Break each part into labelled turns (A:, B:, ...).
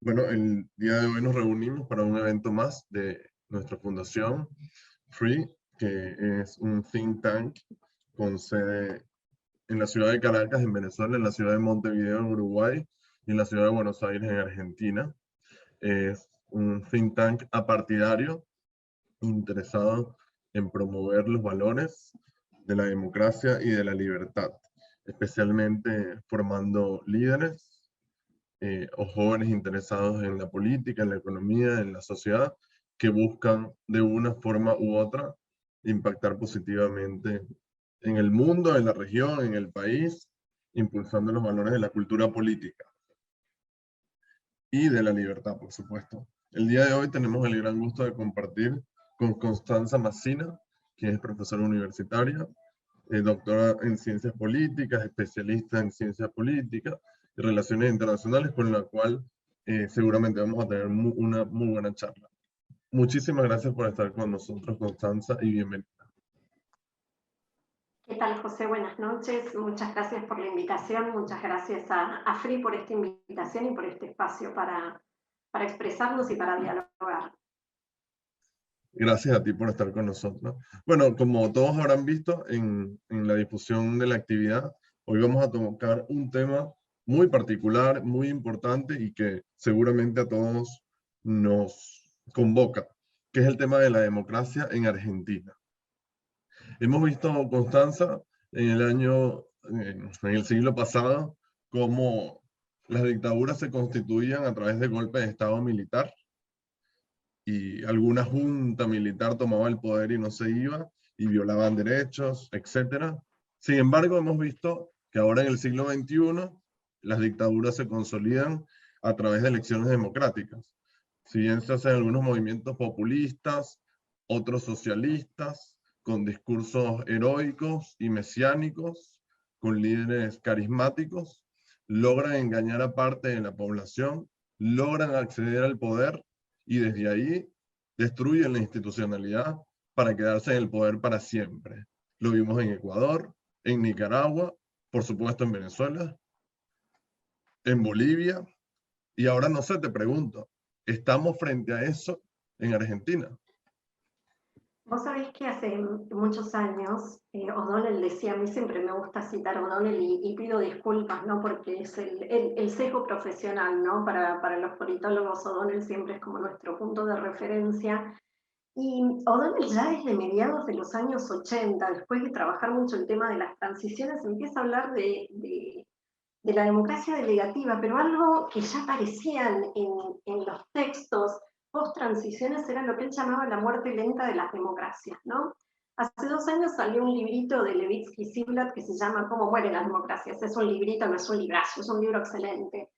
A: Bueno, el día de hoy nos reunimos para un evento más de nuestra fundación, FREE, que es un think tank con sede en la ciudad de Caracas, en Venezuela, en la ciudad de Montevideo, en Uruguay, y en la ciudad de Buenos Aires, en Argentina. Es un think tank apartidario interesado en promover los valores de la democracia y de la libertad, especialmente formando líderes o jóvenes interesados en la política, en la economía, en la sociedad, que buscan de una forma u otra impactar positivamente en el mundo, en la región, en el país, impulsando los valores de la cultura política y de la libertad, por supuesto. El día de hoy tenemos el gran gusto de compartir con Constanza Massina, quien es profesora universitaria, doctora en ciencias políticas, especialista en ciencias políticas y relaciones internacionales, con la cual seguramente vamos a tener una muy buena charla. Muchísimas gracias por estar con nosotros, Constanza, y bienvenida.
B: ¿Qué tal, José? Buenas noches. Muchas gracias por la invitación. Muchas gracias a FREE por esta invitación y por este espacio para expresarnos y para dialogar.
A: Gracias a ti por estar con nosotros. Bueno, como todos habrán visto en la difusión de la actividad, hoy vamos a tocar un tema muy particular, muy importante y que seguramente a todos nos convoca, que es el tema de la democracia en Argentina. Hemos visto, Constanza, en en el siglo pasado, cómo las dictaduras se constituían a través de golpes de Estado militar y alguna junta militar tomaba el poder y no se iba, y violaban derechos, etcétera. Sin embargo, hemos visto que ahora en el siglo XXI las dictaduras se consolidan a través de elecciones democráticas. Si bien se hacen algunos movimientos populistas, otros socialistas, con discursos heroicos y mesiánicos, con líderes carismáticos, logran engañar a parte de la población, logran acceder al poder y desde ahí destruyen la institucionalidad para quedarse en el poder para siempre. Lo vimos en Ecuador, en Nicaragua, por supuesto en Venezuela, en Bolivia, y ahora no sé, te pregunto, ¿estamos frente a eso en Argentina?
B: Vos sabés que hace muchos años O'Donnell decía, a mí siempre me gusta citar a O'Donnell y pido disculpas, ¿no? Porque es el sesgo profesional, ¿no? Para los politólogos O'Donnell siempre es como nuestro punto de referencia. Y O'Donnell ya desde mediados de los años 80, después de trabajar mucho el tema de las transiciones, empieza a hablar de la democracia delegativa, pero algo que ya aparecían en los textos post-transiciones era lo que él llamaba la muerte lenta de las democracias, ¿no? Hace 2 años salió un librito de Levitsky Ziblatt que se llama ¿Cómo mueren las democracias? Es un librito, no es un librazo, es un libro excelente.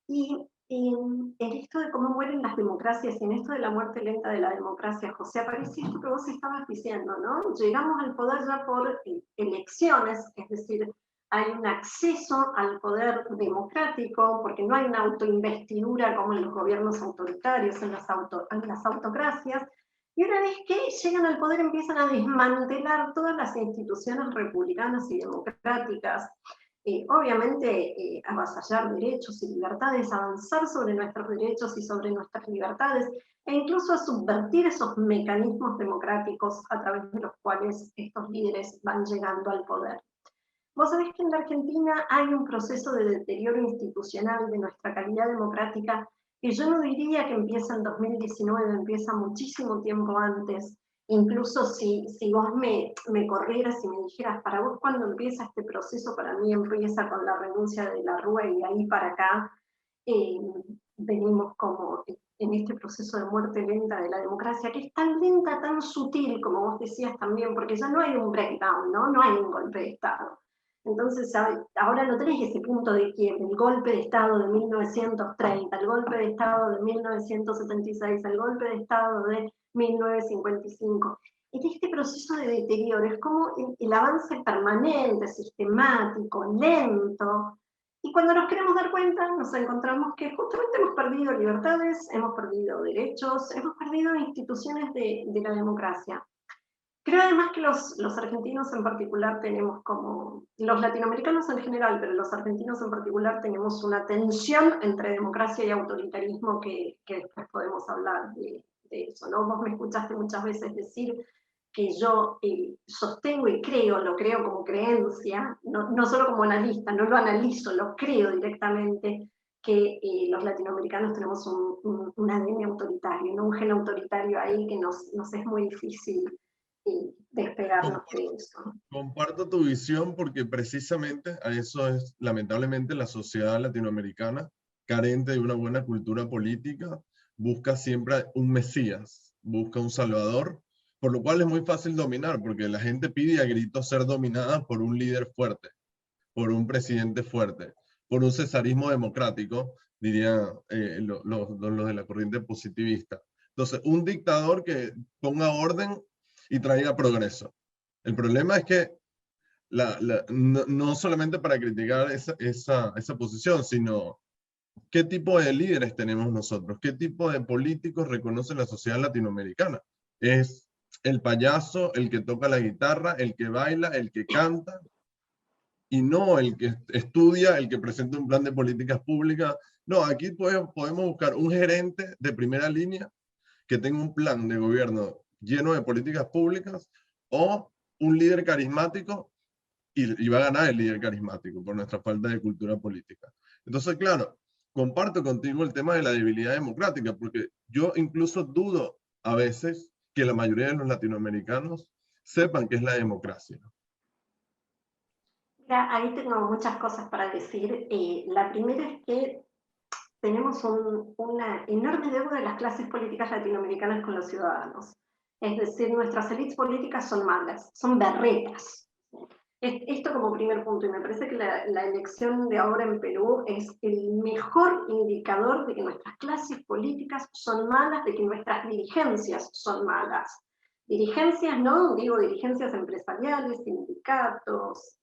B: Y en esto de cómo mueren las democracias y en esto de la muerte lenta de la democracia, José, apareció esto que vos estabas diciendo, ¿no? Llegamos al poder ya por elecciones, es decir, hay un acceso al poder democrático, porque no hay una autoinvestidura como en los gobiernos autoritarios, en las autocracias, y una vez que llegan al poder empiezan a desmantelar todas las instituciones republicanas y democráticas, obviamente avasallar derechos y libertades, avanzar sobre nuestros derechos y sobre nuestras libertades, e incluso a subvertir esos mecanismos democráticos a través de los cuales estos líderes van llegando al poder. Vos sabés que en la Argentina hay un proceso de deterioro institucional de nuestra calidad democrática que yo no diría que empieza en 2019, empieza muchísimo tiempo antes. Incluso si vos me corrieras y me dijeras, para vos cuándo empieza este proceso, para mí empieza con la renuncia de la Rúa y ahí para acá eh, venimos como en este proceso de muerte lenta de la democracia, que es tan lenta, tan sutil, como vos decías también, porque ya no hay un breakdown, ¿no? No hay un golpe de Estado. Entonces, ahora no tenés ese punto de quiebre, el golpe de Estado de 1930, el golpe de Estado de 1976, el golpe de Estado de 1955. En este proceso de deterioro es como el avance permanente, sistemático, lento, y cuando nos queremos dar cuenta, nos encontramos que justamente hemos perdido libertades, hemos perdido derechos, hemos perdido instituciones de la democracia. Creo además que los argentinos en particular tenemos como, los latinoamericanos en general, pero los argentinos en particular tenemos una tensión entre democracia y autoritarismo que después podemos hablar de eso, ¿no? Vos me escuchaste muchas veces decir que yo sostengo y creo, lo creo como creencia, no solo como analista, no lo analizo, lo creo directamente, que los latinoamericanos tenemos un ADN autoritario, ¿no? Un gen autoritario ahí que nos es muy difícil despegarnos de
A: Comparto,
B: eso.
A: comparto tu visión porque precisamente a eso es lamentablemente la sociedad latinoamericana, carente de una buena cultura política, busca siempre un mesías, busca un salvador, por lo cual es muy fácil dominar, porque la gente pide a gritos ser dominada por un líder fuerte, por un presidente fuerte, por un cesarismo democrático, diría los de la corriente positivista. Entonces, un dictador que ponga orden y traiga progreso. El problema es que no solamente para criticar esa posición, sino qué tipo de líderes tenemos nosotros, qué tipo de políticos reconoce la sociedad latinoamericana. Es el payaso, el que toca la guitarra, el que baila, el que canta, y no el que estudia, el que presenta un plan de políticas públicas. No, aquí podemos buscar un gerente de primera línea que tenga un plan de gobierno lleno de políticas públicas o un líder carismático y va a ganar el líder carismático por nuestra falta de cultura política. Entonces, claro, comparto contigo el tema de la debilidad democrática, porque yo incluso dudo a veces que la mayoría de los latinoamericanos sepan qué es la democracia.
B: Mira, ahí tengo muchas cosas para decir. La primera es que tenemos una enorme deuda de las clases políticas latinoamericanas con los ciudadanos. Es decir, nuestras élites políticas son malas, son berretas. Esto como primer punto, y me parece que la elección de ahora en Perú es el mejor indicador de que nuestras clases políticas son malas, de que nuestras dirigencias son malas. Dirigencias, no digo dirigencias empresariales, sindicatos,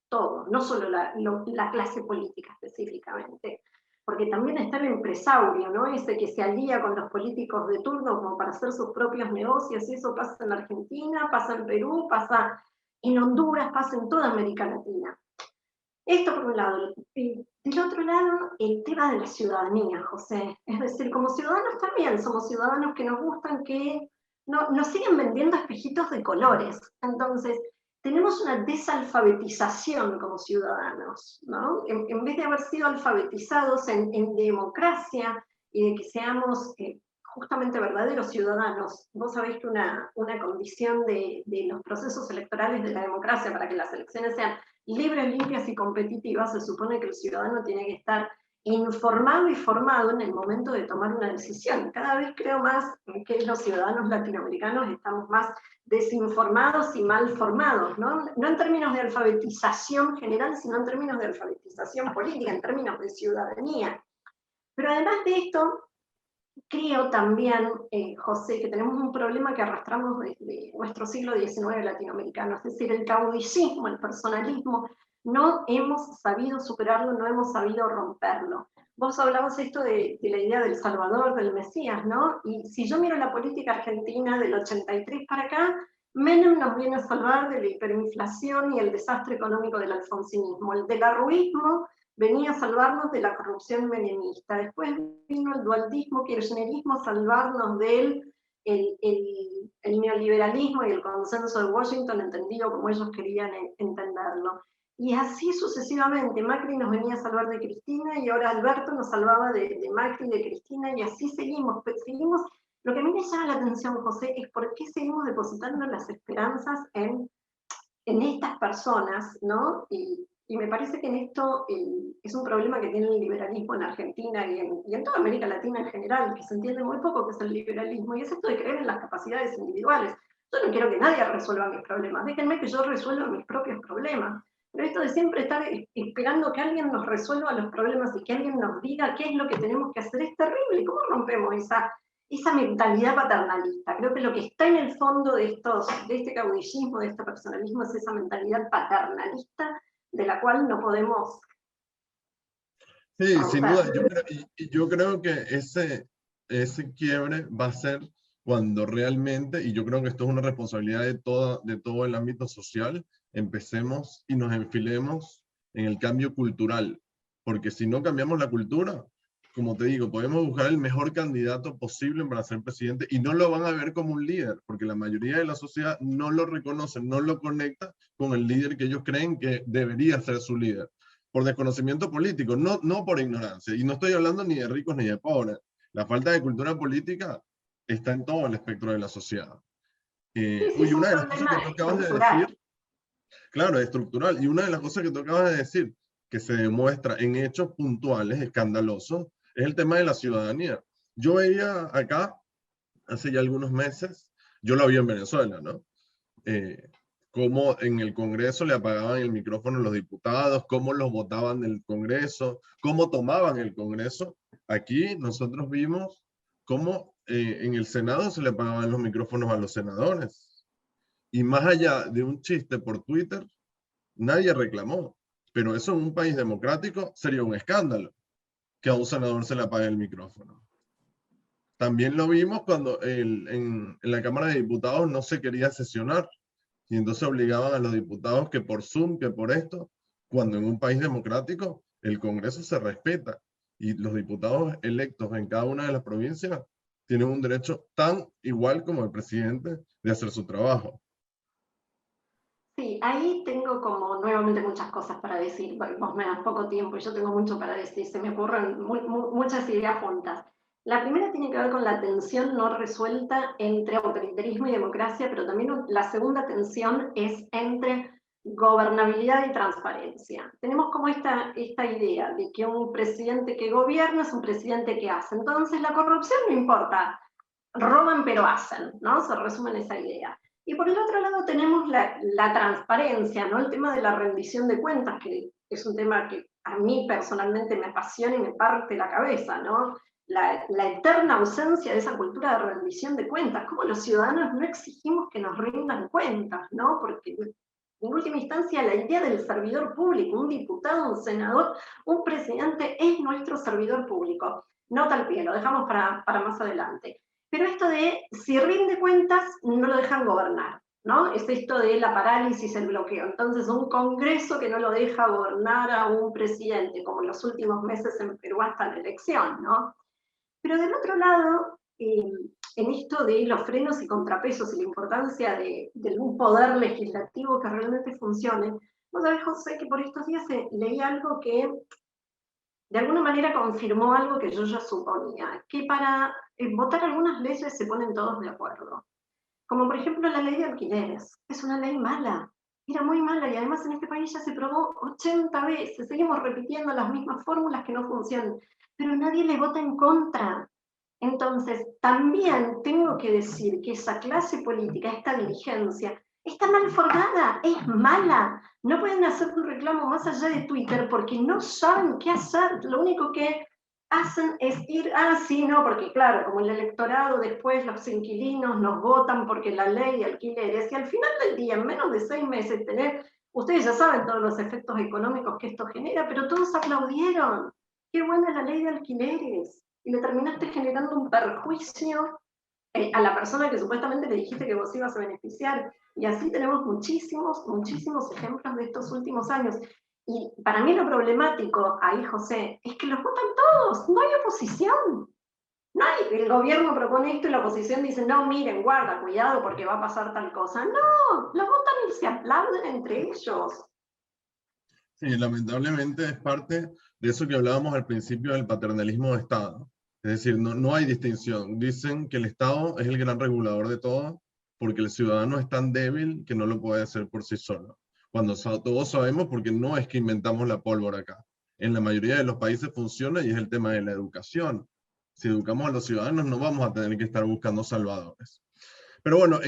B: todo, no solo la clase política específicamente, porque también está el empresario, ¿no? Ese que se alía con los políticos de turno como para hacer sus propios negocios, y eso pasa en Argentina, pasa en Perú, pasa en Honduras, pasa en toda América Latina. Esto por un lado. Del otro lado, el tema de la ciudadanía, José. Es decir, como ciudadanos también somos ciudadanos que nos gustan que nos siguen vendiendo espejitos de colores. Entonces, tenemos una desalfabetización como ciudadanos, ¿no? En vez de haber sido alfabetizados en democracia y de que seamos justamente verdaderos ciudadanos. Vos sabés que una condición de los procesos electorales de la democracia para que las elecciones sean libres, limpias y competitivas, se supone que el ciudadano tiene que estar informado y formado en el momento de tomar una decisión. Cada vez creo más que los ciudadanos latinoamericanos estamos más desinformados y mal formados, ¿no? No en términos de alfabetización general, sino en términos de alfabetización política, en términos de ciudadanía. Pero además de esto, creo también, José, que tenemos un problema que arrastramos desde nuestro siglo XIX latinoamericano, es decir, el caudillismo, el personalismo, no hemos sabido superarlo, no hemos sabido romperlo. Vos hablabas esto de la idea del Salvador, del Mesías, ¿no? Y si yo miro la política argentina del 83 para acá, Menem nos viene a salvar de la hiperinflación y el desastre económico del alfonsinismo. El del arruismo venía a salvarnos de la corrupción menemista. Después vino el dualdismo, kirchnerismo, a salvarnos del el neoliberalismo y el consenso de Washington, entendido como ellos querían entenderlo. Y así sucesivamente, Macri nos venía a salvar de Cristina y ahora Alberto nos salvaba de Macri y de Cristina, y así seguimos. Seguimos. Lo que a mí me llama la atención, José, es por qué seguimos depositando las esperanzas en estas personas, ¿no? Y me parece que en esto es un problema que tiene el liberalismo en Argentina y en toda América Latina en general, que se entiende muy poco qué es el liberalismo, y es esto de creer en las capacidades individuales. Yo no quiero que nadie resuelva mis problemas, déjenme que yo resuelva mis propios problemas. Pero esto de siempre estar esperando que alguien nos resuelva los problemas y que alguien nos diga qué es lo que tenemos que hacer es terrible. ¿Cómo rompemos esa mentalidad paternalista? Creo que lo que está en el fondo de este caudillismo, de este personalismo, es esa mentalidad paternalista de la cual no podemos
A: Sí, sin
B: romper.
A: duda. Yo creo que ese quiebre va a ser cuando realmente, y yo creo que esto es una responsabilidad de todo el ámbito social, empecemos y nos enfilemos en el cambio cultural, porque si no cambiamos la cultura, como te digo, podemos buscar el mejor candidato posible para ser presidente y no lo van a ver como un líder, porque la mayoría de la sociedad no lo reconoce, no lo conecta con el líder que ellos creen que debería ser su líder, por desconocimiento político, no por ignorancia. Y no estoy hablando ni de ricos ni de pobres. La falta de cultura política está en todo el espectro de la sociedad.
B: Sí, sí,
A: Uy,
B: es un
A: una de las cosas que
B: problema
A: tú acabas de
B: estructural.
A: decir, claro, es estructural, y una de las cosas que tú acabas de decir, que se demuestra en hechos puntuales, escandalosos, es el tema de la ciudadanía. Yo veía acá, hace ya algunos meses, yo lo vi en Venezuela, ¿no? Cómo en el Congreso le apagaban el micrófono a los diputados, cómo los votaban del Congreso, cómo tomaban el Congreso. Aquí nosotros vimos cómo en el Senado se le apagaban los micrófonos a los senadores. Y más allá de un chiste por Twitter, nadie reclamó. Pero eso en un país democrático sería un escándalo, que a un senador se le apague el micrófono. También lo vimos cuando en la Cámara de Diputados no se quería sesionar y entonces obligaban a los diputados que por Zoom, que por esto, cuando en un país democrático el Congreso se respeta y los diputados electos en cada una de las provincias tienen un derecho tan igual como el presidente de hacer su trabajo.
B: Sí, ahí tengo como nuevamente muchas cosas para decir. Bueno, vos me das poco tiempo y yo tengo mucho para decir. Se me ocurren muchas ideas juntas. La primera tiene que ver con la tensión no resuelta entre autoritarismo y democracia, pero también la segunda tensión es entre gobernabilidad y transparencia. Tenemos como esta idea de que un presidente que gobierna es un presidente que hace. Entonces la corrupción no importa, roban pero hacen, ¿no? Se resume en esa idea. Y por el otro lado tenemos la transparencia, ¿no? El tema de la rendición de cuentas, que es un tema que a mí personalmente me apasiona y me parte la cabeza, ¿no? La eterna ausencia de esa cultura de rendición de cuentas. ¿Cómo los ciudadanos no exigimos que nos rindan cuentas, ¿no? Porque en última instancia la idea del servidor público, un diputado, un senador, un presidente es nuestro servidor público. Nota al pie, lo dejamos para más adelante. Pero esto de si rinde cuentas, no lo dejan gobernar, ¿no? Es esto de la parálisis, el bloqueo. Entonces, un Congreso que no lo deja gobernar a un presidente, como en los últimos meses en Perú hasta la elección, ¿no? Pero del otro lado, en esto de los frenos y contrapesos y la importancia de un poder legislativo que realmente funcione, vos sabés, José, que por estos días leí algo que de alguna manera confirmó algo que yo ya suponía, que para votar algunas leyes se ponen todos de acuerdo. Como por ejemplo la ley de alquileres. Es una ley mala, era muy mala y además en este país ya se probó 80 veces. Seguimos repitiendo las mismas fórmulas que no funcionan, pero nadie le vota en contra. Entonces, también tengo que decir que esa clase política, esta dirigencia, está mal formada, es mala. No pueden hacer un reclamo más allá de Twitter porque no saben qué hacer. Lo único que hacen es ir, sí, no, porque claro, como el electorado después los inquilinos nos votan porque la ley de alquileres, y al final del día, en menos de 6 meses, ustedes ya saben todos los efectos económicos que esto genera, pero todos aplaudieron. Qué buena la ley de alquileres. Y le terminaste generando un perjuicio a la persona que supuestamente le dijiste que vos ibas a beneficiar. Y así tenemos muchísimos ejemplos de estos últimos años. Y para mí lo problemático ahí, José, es que los votan todos, no hay oposición. No hay, el gobierno propone esto y la oposición dice, no, miren, guarda, cuidado porque va a pasar tal cosa. No, los votan y se aplauden entre ellos.
A: Sí, lamentablemente es parte de eso que hablábamos al principio del paternalismo de Estado. Es decir, no hay distinción. Dicen que el Estado es el gran regulador de todo porque el ciudadano es tan débil que no lo puede hacer por sí solo. Cuando todos sabemos, porque no es que inventamos la pólvora acá. En la mayoría de los países funciona y es el tema de la educación. Si educamos a los ciudadanos no vamos a tener que estar buscando salvadores. Pero bueno,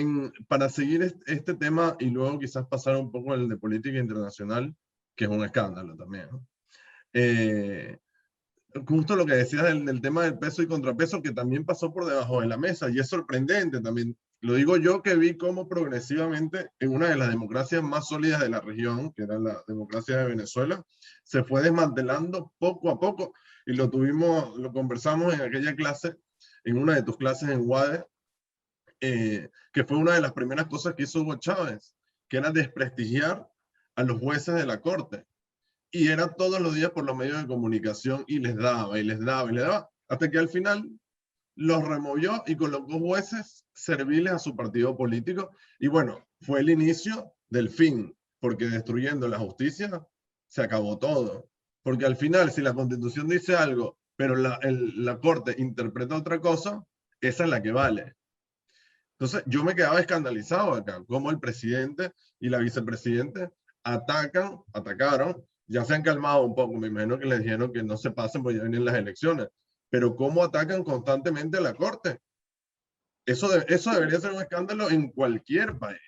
A: para seguir este tema y luego quizás pasar un poco al de política internacional, que es un escándalo también, ¿no? Justo lo que decías del tema del peso y contrapeso, que también pasó por debajo de la mesa, y es sorprendente también. Lo digo yo que vi cómo progresivamente en una de las democracias más sólidas de la región, que era la democracia de Venezuela, se fue desmantelando poco a poco, y lo conversamos en aquella clase, en una de tus clases en UADE, que fue una de las primeras cosas que hizo Hugo Chávez, que era desprestigiar a los jueces de la corte. Y era todos los días por los medios de comunicación y les daba, y les daba, y les daba, hasta que al final los removió y colocó jueces serviles a su partido político. Y bueno, fue el inicio del fin, porque destruyendo la justicia se acabó todo. Porque al final, si la Constitución dice algo, pero la Corte interpreta otra cosa, esa es la que vale. Entonces, yo me quedaba escandalizado acá, como el presidente y la vicepresidente atacaron, ya se han calmado un poco, me imagino que les dijeron que no se pasen porque ya vienen las elecciones, pero cómo atacan constantemente a la Corte. Eso debería ser un escándalo en cualquier país.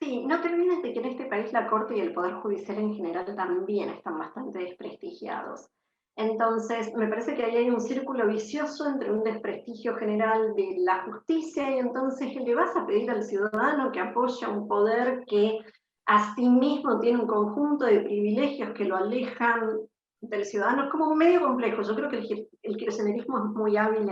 B: Sí, no te olvides de que en este país la Corte y el Poder Judicial en general también están bastante desprestigiados. Entonces, me parece que ahí hay un círculo vicioso entre un desprestigio general de la justicia y entonces le vas a pedir al ciudadano que apoye a un poder que asimismo tiene un conjunto de privilegios que lo alejan del ciudadano. Es como un medio complejo. Yo creo que el kirchnerismo es muy hábil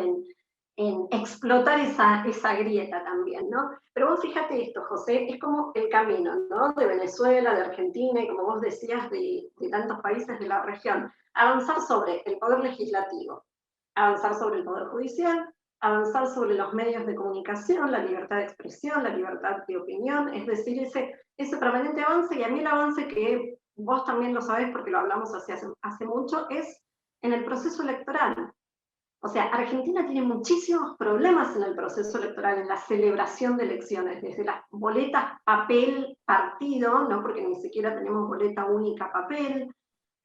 B: en explotar esa grieta también, ¿no? Pero vos fíjate esto, José, es como el camino, ¿no? De Venezuela, de Argentina y como vos decías, de tantos países de la región. Avanzar sobre el poder legislativo, avanzar sobre el poder judicial, avanzar sobre los medios de comunicación, la libertad de expresión, la libertad de opinión, es decir, ese permanente avance, y a mí el avance que vos también lo sabés porque lo hablamos hace mucho, es en el proceso electoral. O sea, Argentina tiene muchísimos problemas en el proceso electoral, en la celebración de elecciones, desde las boletas papel partido, ¿no? Porque ni siquiera tenemos boleta única papel,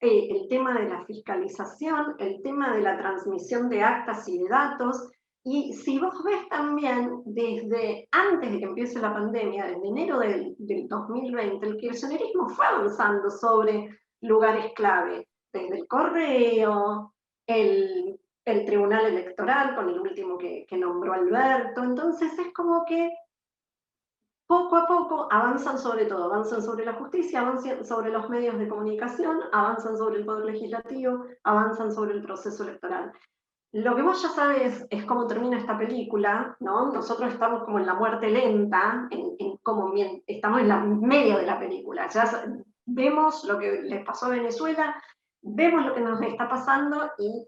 B: el tema de la fiscalización, el tema de la transmisión de actas y de datos. Y si vos ves también, desde antes de que empiece la pandemia, desde enero del 2020, el kirchnerismo fue avanzando sobre lugares clave, desde el correo, el Tribunal Electoral, con el último que nombró Alberto. Entonces es como que poco a poco avanzan sobre todo, avanzan sobre la justicia, avanzan sobre los medios de comunicación, avanzan sobre el poder legislativo, avanzan sobre el proceso electoral. Lo que vos ya sabés es cómo termina esta película, ¿no? Nosotros estamos como en la muerte lenta, estamos en la media de la película. Ya vemos lo que les pasó a Venezuela, vemos lo que nos está pasando y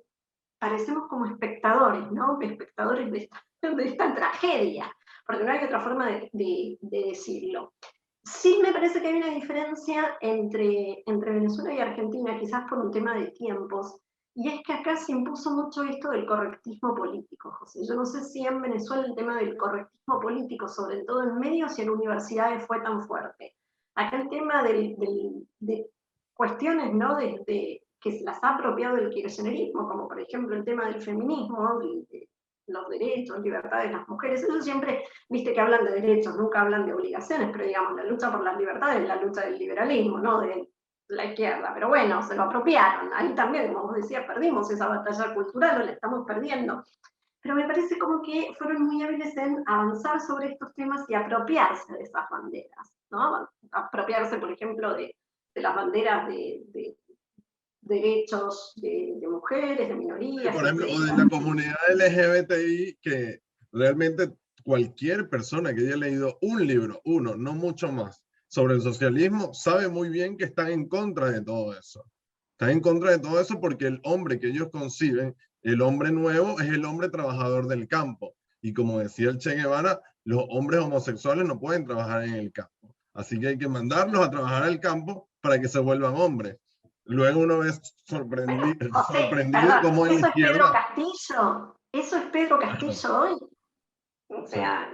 B: parecemos como espectadores, ¿no? Espectadores de esta tragedia, porque no hay otra forma de decirlo. Sí me parece que hay una diferencia entre Venezuela y Argentina, quizás por un tema de tiempos, y es que acá se impuso mucho esto del correctismo político, José. Yo no sé si en Venezuela el tema del correctismo político, sobre todo en medios y en universidades, fue tan fuerte. Acá el tema de cuestiones, ¿no? Que se las ha apropiado el kirchnerismo, como por ejemplo el tema del feminismo, de los derechos, libertades de las mujeres, eso siempre, viste que hablan de derechos, nunca hablan de obligaciones, pero digamos, la lucha por las libertades es la lucha del liberalismo, no de la izquierda, pero bueno, se lo apropiaron, ahí también, como vos decías, perdimos esa batalla cultural, o la estamos perdiendo, pero me parece como que fueron muy hábiles en avanzar sobre estos temas y apropiarse de esas banderas, ¿no? Apropiarse, por ejemplo, de las banderas de derechos de mujeres, de minorías,
A: Por ejemplo, o de
B: etc.
A: la comunidad LGBTI, que realmente cualquier persona que haya leído un libro, uno, no mucho más, sobre el socialismo, sabe muy bien que están en contra de todo eso. Están en contra de todo eso porque el hombre que ellos conciben, el hombre nuevo, es el hombre trabajador del campo. Y como decía el Che Guevara, los hombres homosexuales no pueden trabajar en el campo. Así que hay que mandarlos a trabajar al campo para que se vuelvan hombres. Luego uno es
B: Bueno,
A: sorprendido,
B: José,
A: sorprendido
B: perdón,
A: como en la
B: eso es Pedro
A: izquierda.
B: Castillo, eso es Pedro Castillo hoy. O
A: Sí.
B: sea,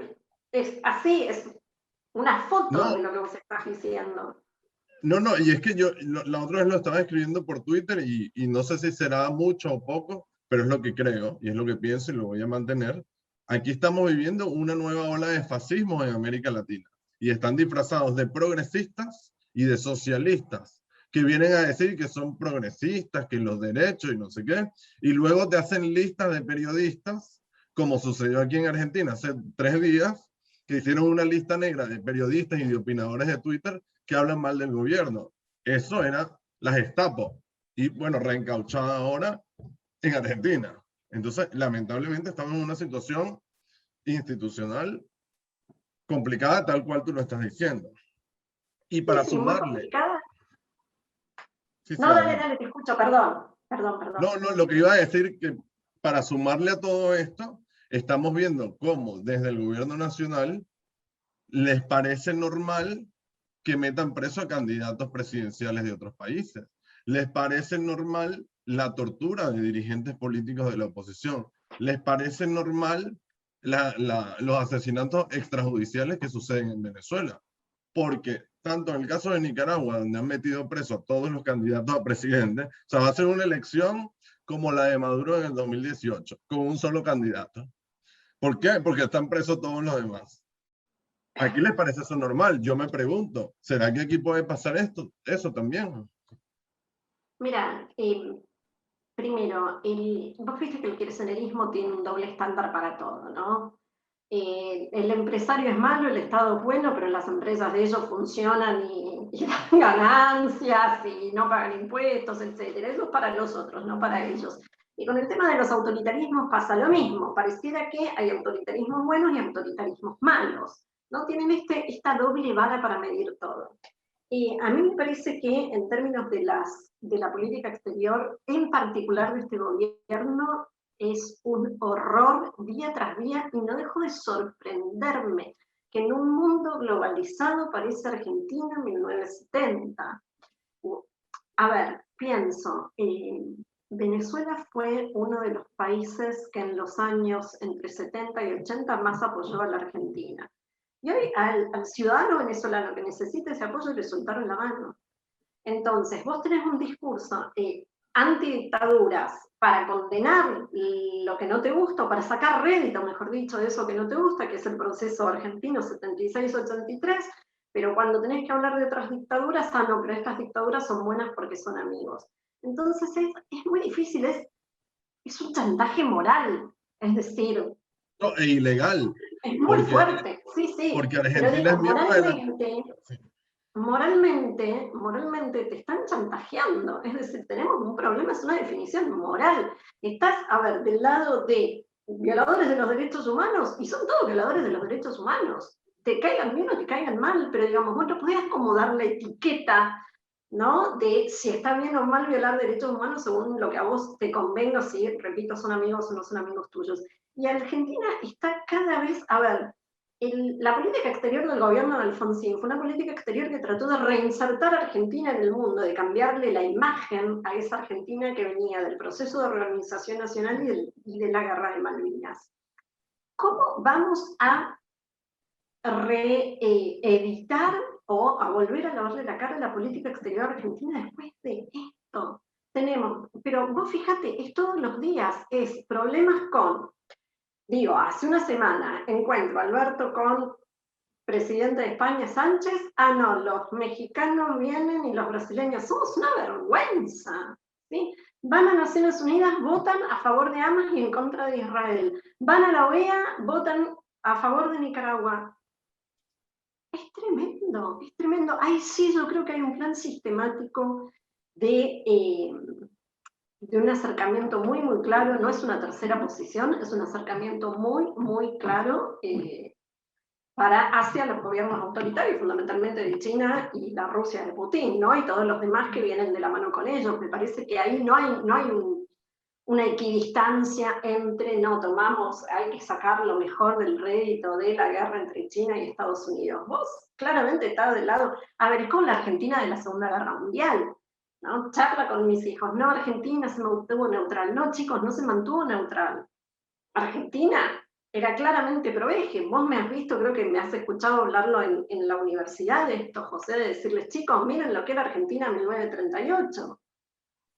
B: es así, es una foto de
A: No,
B: lo que vos estás diciendo.
A: no, y es que yo la otra vez lo estaba escribiendo por Twitter y no sé si será mucho o poco, pero es lo que creo y es lo que pienso y lo voy a mantener. Aquí estamos viviendo una nueva ola de fascismo en América Latina y están disfrazados de progresistas y de socialistas que vienen a decir que son progresistas, que los derechos y no sé qué, y luego te hacen listas de periodistas, como sucedió aquí en Argentina hace 3 días, que hicieron una lista negra de periodistas y de opinadores de Twitter que hablan mal del gobierno. Eso era la Gestapo. Y bueno, reencauchada ahora en Argentina. Entonces, lamentablemente estamos en una situación institucional complicada, tal cual tú lo estás diciendo. Y
B: Sí,
A: para
B: sí, muy
A: sumarle...
B: complicada.
A: Sí, sí,
B: No, dale,
A: adelante.
B: dale, te escucho, perdón. Perdón, perdón.
A: No, lo que iba a decir que para sumarle a todo esto, estamos viendo cómo desde el gobierno nacional les parece normal que metan preso a candidatos presidenciales de otros países. Les parece normal la tortura de dirigentes políticos de la oposición. Les parece normal los asesinatos extrajudiciales que suceden en Venezuela. Porque tanto en el caso de Nicaragua, donde han metido preso a todos los candidatos a presidente, o sea, va a ser una elección como la de Maduro en el 2018, con un solo candidato. ¿Por qué? Porque están presos todos los demás. ¿Aquí les parece eso normal? Yo me pregunto, ¿será que aquí puede pasar esto? Eso también.
B: Mira, primero, vos viste que el kirchnerismo tiene un doble estándar para todo, ¿no? El empresario es malo, el Estado es bueno, pero las empresas de ellos funcionan y dan ganancias y no pagan impuestos, etcétera. Eso es para los otros, no para ellos. Y con el tema de los autoritarismos pasa lo mismo. Pareciera que hay autoritarismos buenos y autoritarismos malos. ¿No? Tienen esta doble vara para medir todo. A mí me parece que en términos de la política exterior, en particular de este gobierno, es un horror día tras día y no dejo de sorprenderme que en un mundo globalizado parece Argentina en 1970. A ver, pienso, Venezuela fue uno de los países que en los años entre 70 y 80 más apoyó a la Argentina. Y hoy al ciudadano venezolano que necesita ese apoyo le soltaron la mano. Entonces, vos tenés un discurso antidictaduras para condenar lo que no te gusta, o para sacar rédito, mejor dicho, de eso que no te gusta, que es el proceso argentino 76-83, pero cuando tenés que hablar de otras dictaduras, no, pero estas dictaduras son buenas porque son amigos. Entonces es muy difícil, es un chantaje moral, es decir,
A: No, e ilegal,
B: es muy
A: porque,
B: fuerte, sí, sí,
A: porque
B: pero
A: Argentina
B: digo,
A: es miembro de la...
B: moralmente,
A: Sí.
B: moralmente te están chantajeando, es decir, tenemos un problema, es una definición moral. Estás, a ver, del lado de violadores de los derechos humanos, y son todos violadores de los derechos humanos, te caigan bien o te caigan mal, pero digamos, vos no podés acomodar la etiqueta, ¿no? De si está bien o mal violar derechos humanos según lo que a vos te convenga, si, repito, son amigos o no son amigos tuyos. Y Argentina está cada vez, a ver, la política exterior del gobierno de Alfonsín fue una política exterior que trató de reinsertar a Argentina en el mundo, de cambiarle la imagen a esa Argentina que venía del proceso de reorganización nacional y de la guerra de Malvinas. ¿Cómo vamos a reeditar o a volver a lavarle la cara a la política exterior argentina después de esto? Tenemos, pero vos fíjate, es todos los días, es problemas con... Digo, hace una semana encuentro a Alberto con presidente de España, Sánchez. No, los mexicanos vienen y los brasileños. Somos una vergüenza. ¿Sí? Van a Naciones Unidas, votan a favor de Hamas y en contra de Israel. Van a la OEA, votan a favor de Nicaragua. Es tremendo, es tremendo. Ahí sí yo creo que hay un plan sistemático de un acercamiento muy, muy claro, no es una tercera posición, es un acercamiento muy, muy claro hacia los gobiernos autoritarios, fundamentalmente de China y la Rusia de Putin, ¿no? Y todos los demás que vienen de la mano con ellos. Me parece que ahí no hay una equidistancia entre, no, hay que sacar lo mejor del rédito de la guerra entre China y Estados Unidos. Vos claramente estás del lado, a ver, es como la Argentina de la Segunda Guerra Mundial, ¿no? Charla con mis hijos, no, Argentina se mantuvo neutral, no, chicos, no se mantuvo neutral. Argentina era claramente proeje. Vos me has visto, creo que me has escuchado hablarlo en la universidad de esto, José, de decirles, chicos, miren lo que era Argentina en 1938,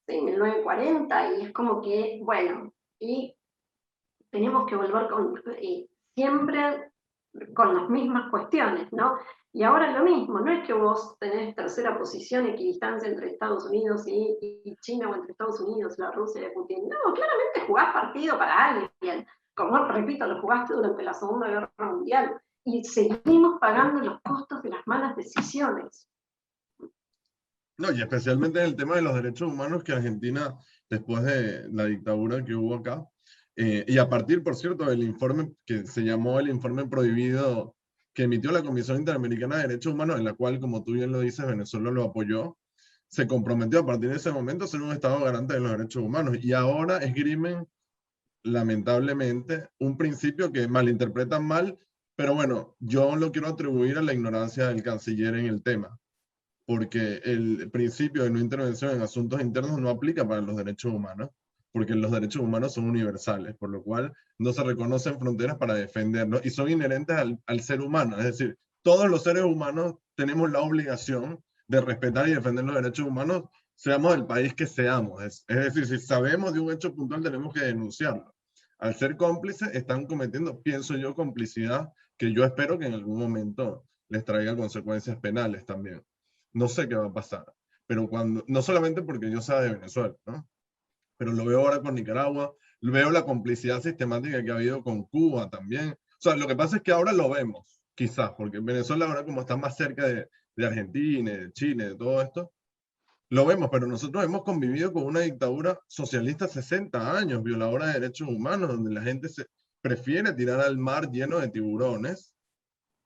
B: ¿sí? 1940, y es como que, bueno, y tenemos que volver siempre con las mismas cuestiones, ¿no? Y ahora lo mismo, no es que vos tenés tercera posición, equidistancia entre Estados Unidos y China, o entre Estados Unidos, la Rusia y Putin. No, claramente jugás partido para alguien. Como repito, lo jugaste durante la Segunda Guerra Mundial. Y seguimos pagando los costos de las malas decisiones.
A: No, y especialmente en el tema de los derechos humanos, que Argentina, después de la dictadura que hubo acá, Y a partir, por cierto, del informe que se llamó el informe prohibido que emitió la Comisión Interamericana de Derechos Humanos, en la cual, como tú bien lo dices, Venezuela lo apoyó, se comprometió a partir de ese momento a ser un Estado garante de los derechos humanos. Y ahora esgrimen, lamentablemente, un principio que malinterpretan mal, pero bueno, yo lo quiero atribuir a la ignorancia del canciller en el tema, porque el principio de no intervención en asuntos internos no aplica para los derechos humanos, porque los derechos humanos son universales, por lo cual no se reconocen fronteras para defenderlos y son inherentes al ser humano. Es decir, todos los seres humanos tenemos la obligación de respetar y defender los derechos humanos, seamos el país que seamos. Es decir, si sabemos de un hecho puntual, tenemos que denunciarlo. Al ser cómplices, están cometiendo, pienso yo, complicidad que yo espero que en algún momento les traiga consecuencias penales también. No sé qué va a pasar, pero cuando, no solamente porque yo sea de Venezuela, ¿no? Pero lo veo ahora con Nicaragua, veo la complicidad sistemática que ha habido con Cuba también. O sea, lo que pasa es que ahora lo vemos, quizás, porque Venezuela ahora como está más cerca de Argentina, de Chile, de todo esto, lo vemos, pero nosotros hemos convivido con una dictadura socialista 60 años, violadora de derechos humanos, donde la gente se prefiere tirar al mar lleno de tiburones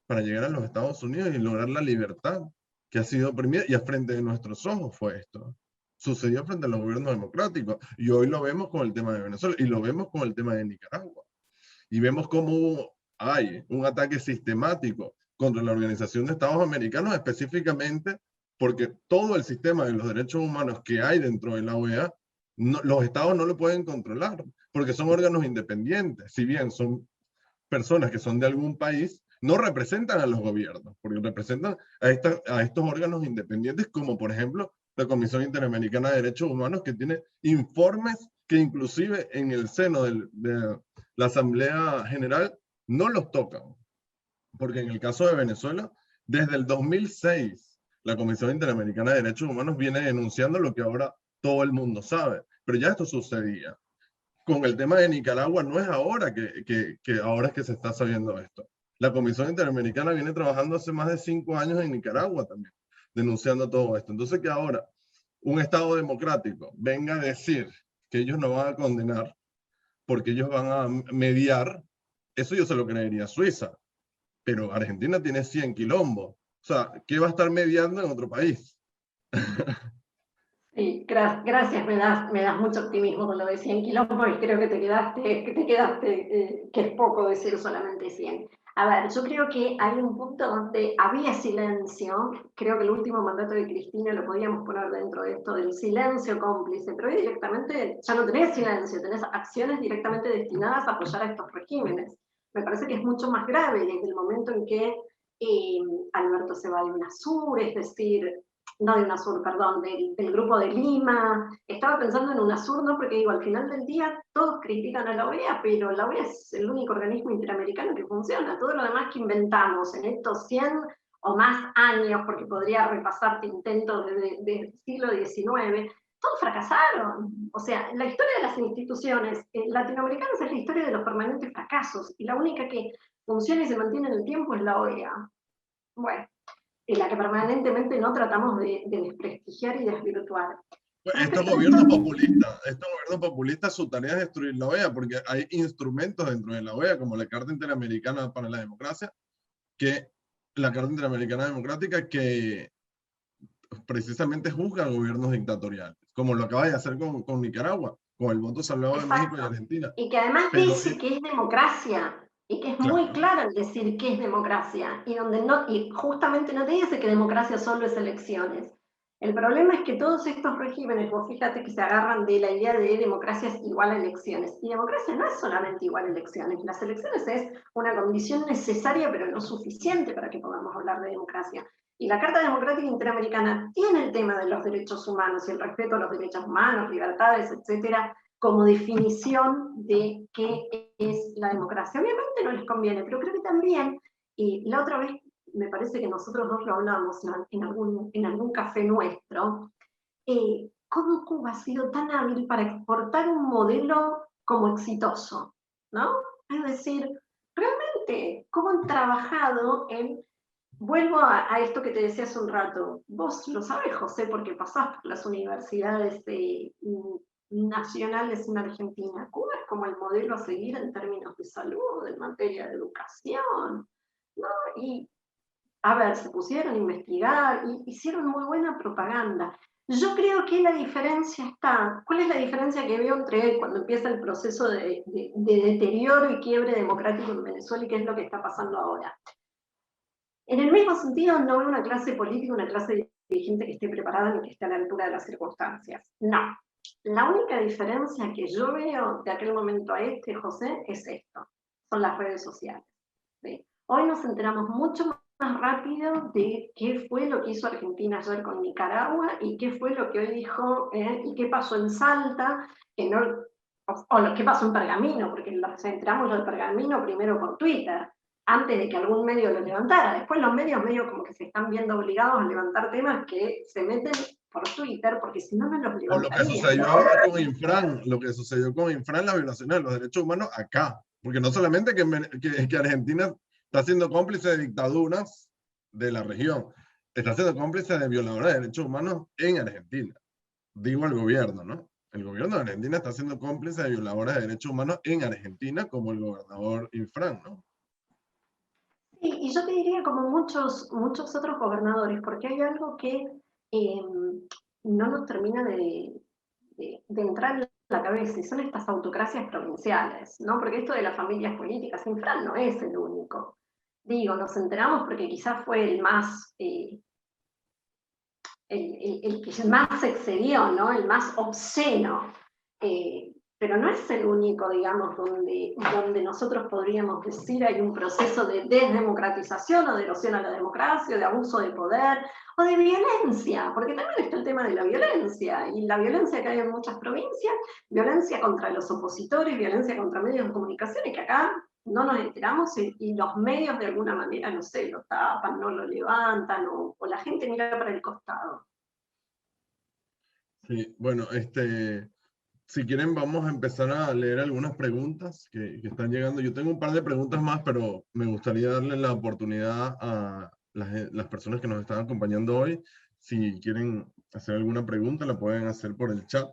A: para llegar a los Estados Unidos y lograr la libertad que ha sido oprimida, y a frente de nuestros ojos fue esto. Sucedió frente a los gobiernos democráticos, y hoy lo vemos con el tema de Venezuela, y lo vemos con el tema de Nicaragua. Y vemos cómo hay un ataque sistemático contra la Organización de Estados Americanos, específicamente porque todo el sistema de los derechos humanos que hay dentro de la OEA, no, los estados no lo pueden controlar, porque son órganos independientes. Si bien son personas que son de algún país, no representan a los gobiernos, porque representan a estos órganos independientes, como por ejemplo la Comisión Interamericana de Derechos Humanos, que tiene informes que inclusive en el seno de la Asamblea General no los tocan. Porque en el caso de Venezuela, desde el 2006, la Comisión Interamericana de Derechos Humanos viene denunciando lo que ahora todo el mundo sabe. Pero ya esto sucedía. Con el tema de Nicaragua no es ahora que ahora es que se está sabiendo esto. La Comisión Interamericana viene trabajando hace más de 5 años en Nicaragua también, denunciando todo esto. Entonces que ahora un Estado democrático venga a decir que ellos no van a condenar porque ellos van a mediar, eso yo se lo creería a Suiza, pero Argentina tiene 100 quilombos. O sea, ¿qué va a estar mediando en otro país?
B: Sí, gracias, me das mucho optimismo con lo de 100 kilómetros y creo que te quedaste que es poco decir solamente 100. A ver, yo creo que hay un punto donde había silencio, creo que el último mandato de Cristina lo podíamos poner dentro de esto del silencio cómplice, pero hoy directamente ya no tenés silencio, tenés acciones directamente destinadas a apoyar a estos regímenes. Me parece que es mucho más grave desde el momento en que Alberto se va de UNASUR, es decir, no de UNASUR, perdón, del Grupo de Lima. Estaba pensando en UNASUR, ¿no? Porque digo, al final del día todos critican a la OEA, pero la OEA es el único organismo interamericano que funciona. Todo lo demás que inventamos en estos 100 o más años, porque podría repasarte intentos del siglo XIX, todos fracasaron. O sea, la historia de las instituciones latinoamericanas es la historia de los permanentes fracasos, y la única que funciona y se mantiene en el tiempo es la OEA. Bueno, en la que permanentemente no tratamos de desprestigiar y desvirtuar.
A: Estos gobiernos populistas, su tarea es destruir la OEA, porque hay instrumentos dentro de la OEA, como la Carta Interamericana para la Democracia, la Carta Interamericana Democrática, que precisamente juzga a gobiernos dictatoriales, como lo acaba de hacer con Nicaragua, con el voto salvado de México y
B: Exacto.
A: Argentina.
B: Y que además
A: Pero,
B: dice que es democracia, y que es muy
A: claro,
B: claro el decir que es democracia, y donde no, y justamente no te dice que democracia solo es elecciones. El problema es que todos estos regímenes, vos fíjate que se agarran de la idea de democracia es igual a elecciones, y democracia no es solamente igual a elecciones, las elecciones es una condición necesaria pero no suficiente para que podamos hablar de democracia. Y la Carta Democrática Interamericana tiene el tema de los derechos humanos y el respeto a los derechos humanos, libertades, etcétera, como definición de qué es la democracia. Obviamente no les conviene, pero creo que también, y la otra vez me parece que nosotros dos lo hablamos en algún café nuestro, cómo Cuba ha sido tan hábil para exportar un modelo como exitoso, ¿no? Es decir, realmente, cómo han trabajado en... Vuelvo a esto que te decía hace un rato. Vos lo sabés, José, porque pasás por las universidades nacionales en Argentina. Cuba es como el modelo a seguir en términos de salud, en materia de educación, ¿no? Y, a ver, se pusieron a investigar, y hicieron muy buena propaganda. Yo creo que la diferencia está, ¿cuál es la diferencia que veo entre cuando empieza el proceso de deterioro y quiebre democrático en Venezuela y qué es lo que está pasando ahora? En el mismo sentido, no veo una clase política, una clase dirigente que esté preparada ni que esté a la altura de las circunstancias. No. La única diferencia que yo veo de aquel momento a este, José, es esto. Son las redes sociales. ¿Sí? Hoy nos enteramos mucho más rápido de qué fue lo que hizo Argentina ayer con Nicaragua y qué fue lo que hoy dijo y qué pasó en Salta, que no, o lo que pasó en Pergamino, porque nos enteramos lo de Pergamino primero por Twitter, antes de que algún medio lo levantara. Después los medios medio como que se están viendo obligados a levantar temas que se meten por Twitter, porque si no, no los
A: O lo que
B: levantarían.
A: sucedió ahora con Infran, lo que sucedió con Infran, las violaciones de los derechos humanos acá. Porque no solamente que Argentina está siendo cómplice de dictaduras de la región, está siendo cómplice de violadores de derechos humanos en Argentina. Digo el gobierno, ¿no? El gobierno de Argentina está siendo cómplice de violadores de derechos humanos en Argentina, como el gobernador Infran, ¿no?
B: Sí, y yo te diría como muchos otros gobernadores, porque hay algo que no nos termina de entrar en la cabeza, y son estas autocracias provinciales, ¿no? Porque esto de las familias políticas, Infran no es el único. Digo, nos enteramos porque quizás fue el más, el que más se excedió, ¿no? El más obsceno. Pero no es el único, digamos, donde nosotros podríamos decir hay un proceso de desdemocratización o de erosión a la democracia, de abuso de poder o de violencia, porque también está el tema de la violencia, y la violencia que hay en muchas provincias, violencia contra los opositores, violencia contra medios de comunicación, y que acá no nos enteramos y los medios de alguna manera, no sé, lo tapan, no lo levantan, o la gente mira para el costado.
A: Sí, bueno, si quieren vamos a empezar a leer algunas preguntas que están llegando. Yo tengo un par de preguntas más, pero me gustaría darle la oportunidad a las personas que nos están acompañando hoy. Si quieren hacer alguna pregunta, la pueden hacer por el chat.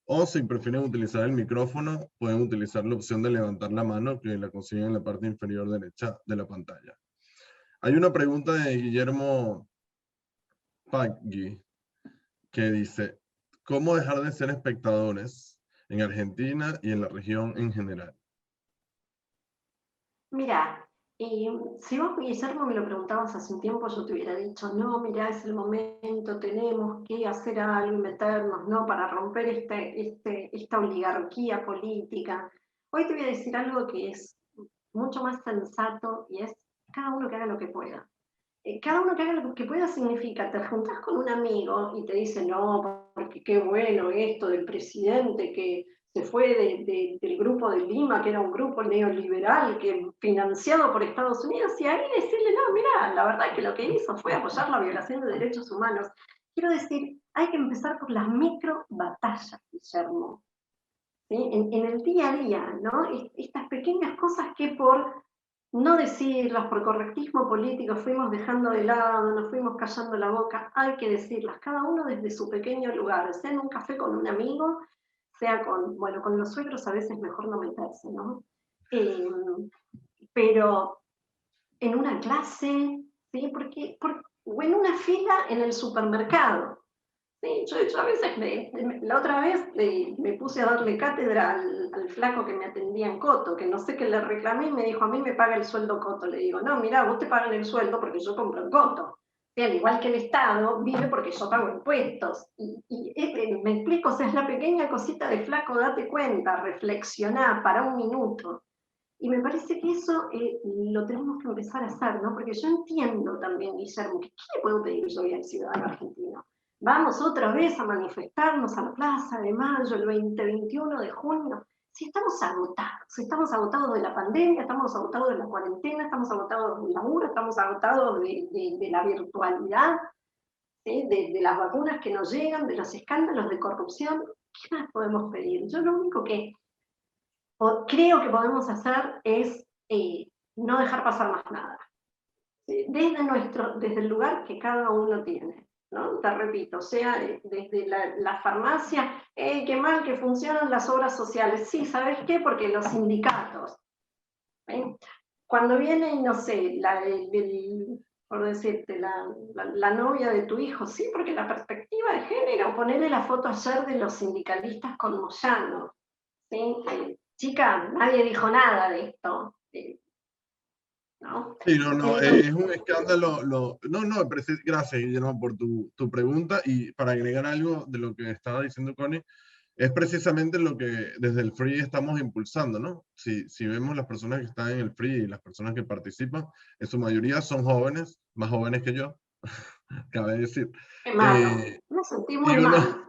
A: O si prefieren utilizar el micrófono, pueden utilizar la opción de levantar la mano, que la consiguen en la parte inferior derecha de la pantalla. Hay una pregunta de Guillermo Paggi que dice, ¿cómo dejar de ser espectadores en Argentina y en la región en general?
B: Mira, si vos, Guillermo, me lo preguntabas hace un tiempo, yo te hubiera dicho, no, mira, es el momento, tenemos que hacer algo y meternos, ¿no? Para romper esta oligarquía política. Hoy te voy a decir algo que es mucho más sensato y es cada uno que haga lo que pueda. Cada uno que haga lo que pueda significa, te juntás con un amigo y te dice, no, porque qué bueno esto del presidente que se fue del grupo de Lima, que era un grupo neoliberal que financiado por Estados Unidos, y ahí decirle, no, mira, la verdad es que lo que hizo fue apoyar la violación de derechos humanos. Quiero decir, hay que empezar por las micro batallas, Guillermo, ¿sí? En el día a día, ¿no? Estas pequeñas cosas que por no decirlas, por correctismo político fuimos dejando de lado, nos fuimos callando la boca, hay que decirlas, cada uno desde su pequeño lugar, sea en un café con un amigo, sea bueno, con los suegros a veces mejor no meterse, ¿no? Eh, pero en una clase, ¿sí? O en una fila en el supermercado. Sí, yo a veces, la otra vez me puse a darle cátedra al flaco que me atendía en Coto, que no sé qué le reclamé y me dijo, a mí me paga el sueldo Coto. Le digo, no, mira, vos te pagan el sueldo porque yo compro en Coto. Bien, igual que el Estado, vive porque yo pago impuestos. Me explico, o sea, es la pequeña cosita de flaco, date cuenta, reflexioná, para un minuto. Y me parece que eso lo tenemos que empezar a hacer, ¿no? Porque yo entiendo también, Guillermo, que ¿qué le puedo pedir yo hoy al ciudadano argentino? Vamos otra vez a manifestarnos a la Plaza de Mayo el 20-21 de junio. Si estamos agotados de la pandemia, estamos agotados de la cuarentena, estamos agotados del laburo, estamos agotados de la virtualidad, ¿sí? De las vacunas que nos llegan, de los escándalos de corrupción. ¿Qué más podemos pedir? Yo lo único que creo que podemos hacer es no dejar pasar más nada, ¿sí? Desde el lugar que cada uno tiene. ¿no? Te repito, sea desde la farmacia, qué mal que funcionan las obras sociales. Sí, ¿sabes qué? Porque los sindicatos, ¿eh? Cuando viene, no sé, por decirte, la novia de tu hijo, sí, porque la perspectiva de género, ponerle la foto ayer de los sindicalistas con Moyano, ¿sí? Chica, nadie dijo nada de esto, ¿no?
A: Sí, no, no,
B: Entonces,
A: es un escándalo. No, no, gracias, Guillermo, por tu pregunta. Y para agregar algo de lo que estaba diciendo Connie, es precisamente lo que desde el Free estamos impulsando, ¿no? Si vemos las personas que están en el Free y las personas que participan, en su mayoría son jóvenes, más jóvenes que yo, cabe decir.
B: qué malo,
A: Eh,
B: me sentí
A: y
B: muy
A: uno...
B: mal.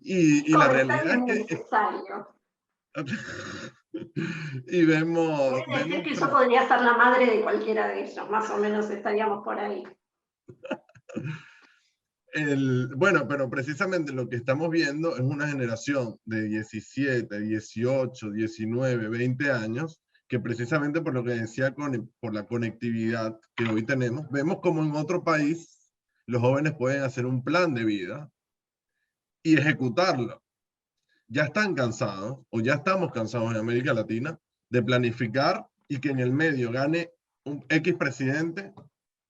A: y la
B: Comentario
A: realidad es que...
B: innecesario.
A: y vemos,
B: Quiere decir
A: vemos
B: que yo podría ser la madre de cualquiera de ellos, más o menos estaríamos por ahí.
A: bueno, pero precisamente lo que estamos viendo es una generación de 17, 18, 19, 20 años, que precisamente por lo que decía por la conectividad que hoy tenemos, vemos como en otro país los jóvenes pueden hacer un plan de vida y ejecutarlo. Ya están cansados, o ya estamos cansados en América Latina, de planificar y que en el medio gane un X presidente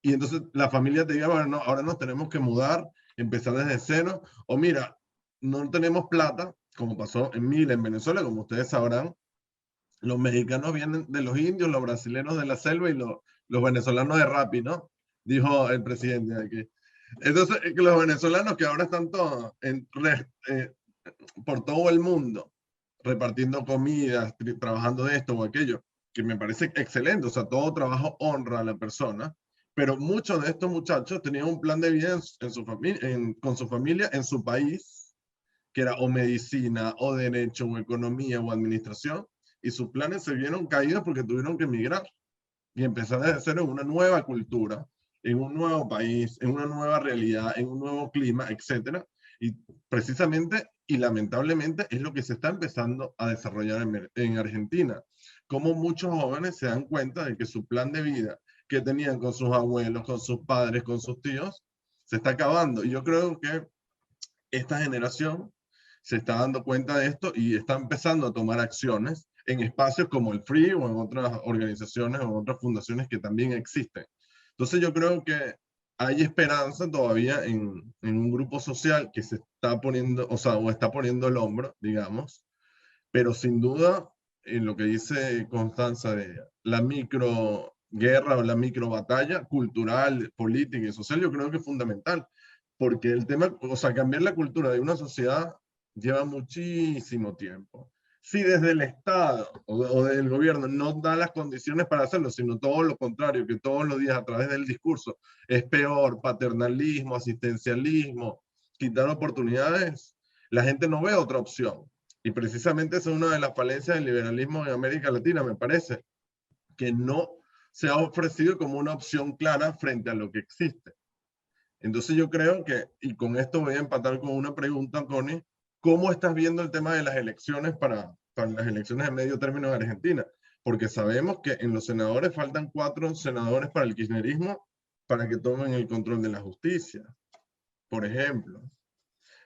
A: y entonces la familia te diga, bueno, no, ahora nos tenemos que mudar, empezar desde cero, o mira, no tenemos plata, como pasó en Mila, en Venezuela, como ustedes sabrán, los mexicanos vienen de los indios, los brasileños de la selva y los venezolanos de Rappi, ¿no? Dijo el presidente de aquí. Entonces, los venezolanos que ahora están todos por todo el mundo, repartiendo comidas, trabajando de esto o aquello, que me parece excelente, o sea, todo trabajo honra a la persona, pero muchos de estos muchachos tenían un plan de vida en su familia, con su familia en su país, que era o medicina, o derecho, o economía, o administración, y sus planes se vieron caídos porque tuvieron que emigrar y empezar desde cero en una nueva cultura, en un nuevo país, en una nueva realidad, en un nuevo clima, etcétera. Y precisamente y lamentablemente es lo que se está empezando a desarrollar en Argentina. Como muchos jóvenes se dan cuenta de que su plan de vida que tenían con sus abuelos, con sus padres, con sus tíos, se está acabando. Y yo creo que esta generación se está dando cuenta de esto y está empezando a tomar acciones en espacios como el Free o en otras organizaciones o en otras fundaciones que también existen. Entonces yo creo que hay esperanza todavía en un grupo social que se está poniendo, o sea, o está poniendo el hombro, digamos, pero sin duda, en lo que dice Constanza de la micro guerra o la micro batalla cultural, política y social, yo creo que es fundamental, porque el tema, o sea, cambiar la cultura de una sociedad lleva muchísimo tiempo. Si desde el Estado o del gobierno no da las condiciones para hacerlo, sino todo lo contrario, que todos los días a través del discurso es peor, paternalismo, asistencialismo, quitar oportunidades, la gente no ve otra opción. Y precisamente esa es una de las falencias del liberalismo en América Latina, me parece, que no se ha ofrecido como una opción clara frente a lo que existe. Entonces yo creo que, y con esto voy a empatar con una pregunta, Connie, ¿cómo estás viendo el tema de las elecciones para las elecciones de medio término en Argentina? Porque sabemos que en los senadores faltan 4 senadores para el kirchnerismo para que tomen el control de la justicia, por ejemplo.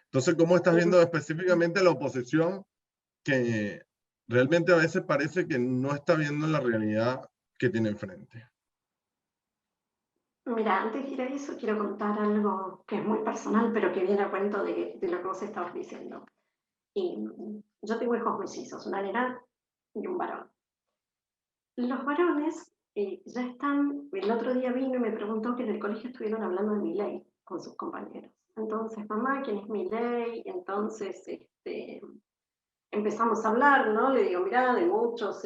A: Entonces, ¿cómo estás viendo específicamente la oposición que realmente a veces parece que no está viendo la realidad que tiene enfrente?
B: Mira, antes de ir a eso, quiero contar algo que es muy personal, pero que viene a cuento de lo que vos estabas diciendo. Y yo tengo hijos mellizos, una nena y un varón. Los varones ya están, el otro día vino y me preguntó que en el colegio estuvieron hablando de Milei con sus compañeros. Entonces, mamá, ¿quién es Milei? Entonces, empezamos a hablar, ¿no? Le digo, mirá, de muchos,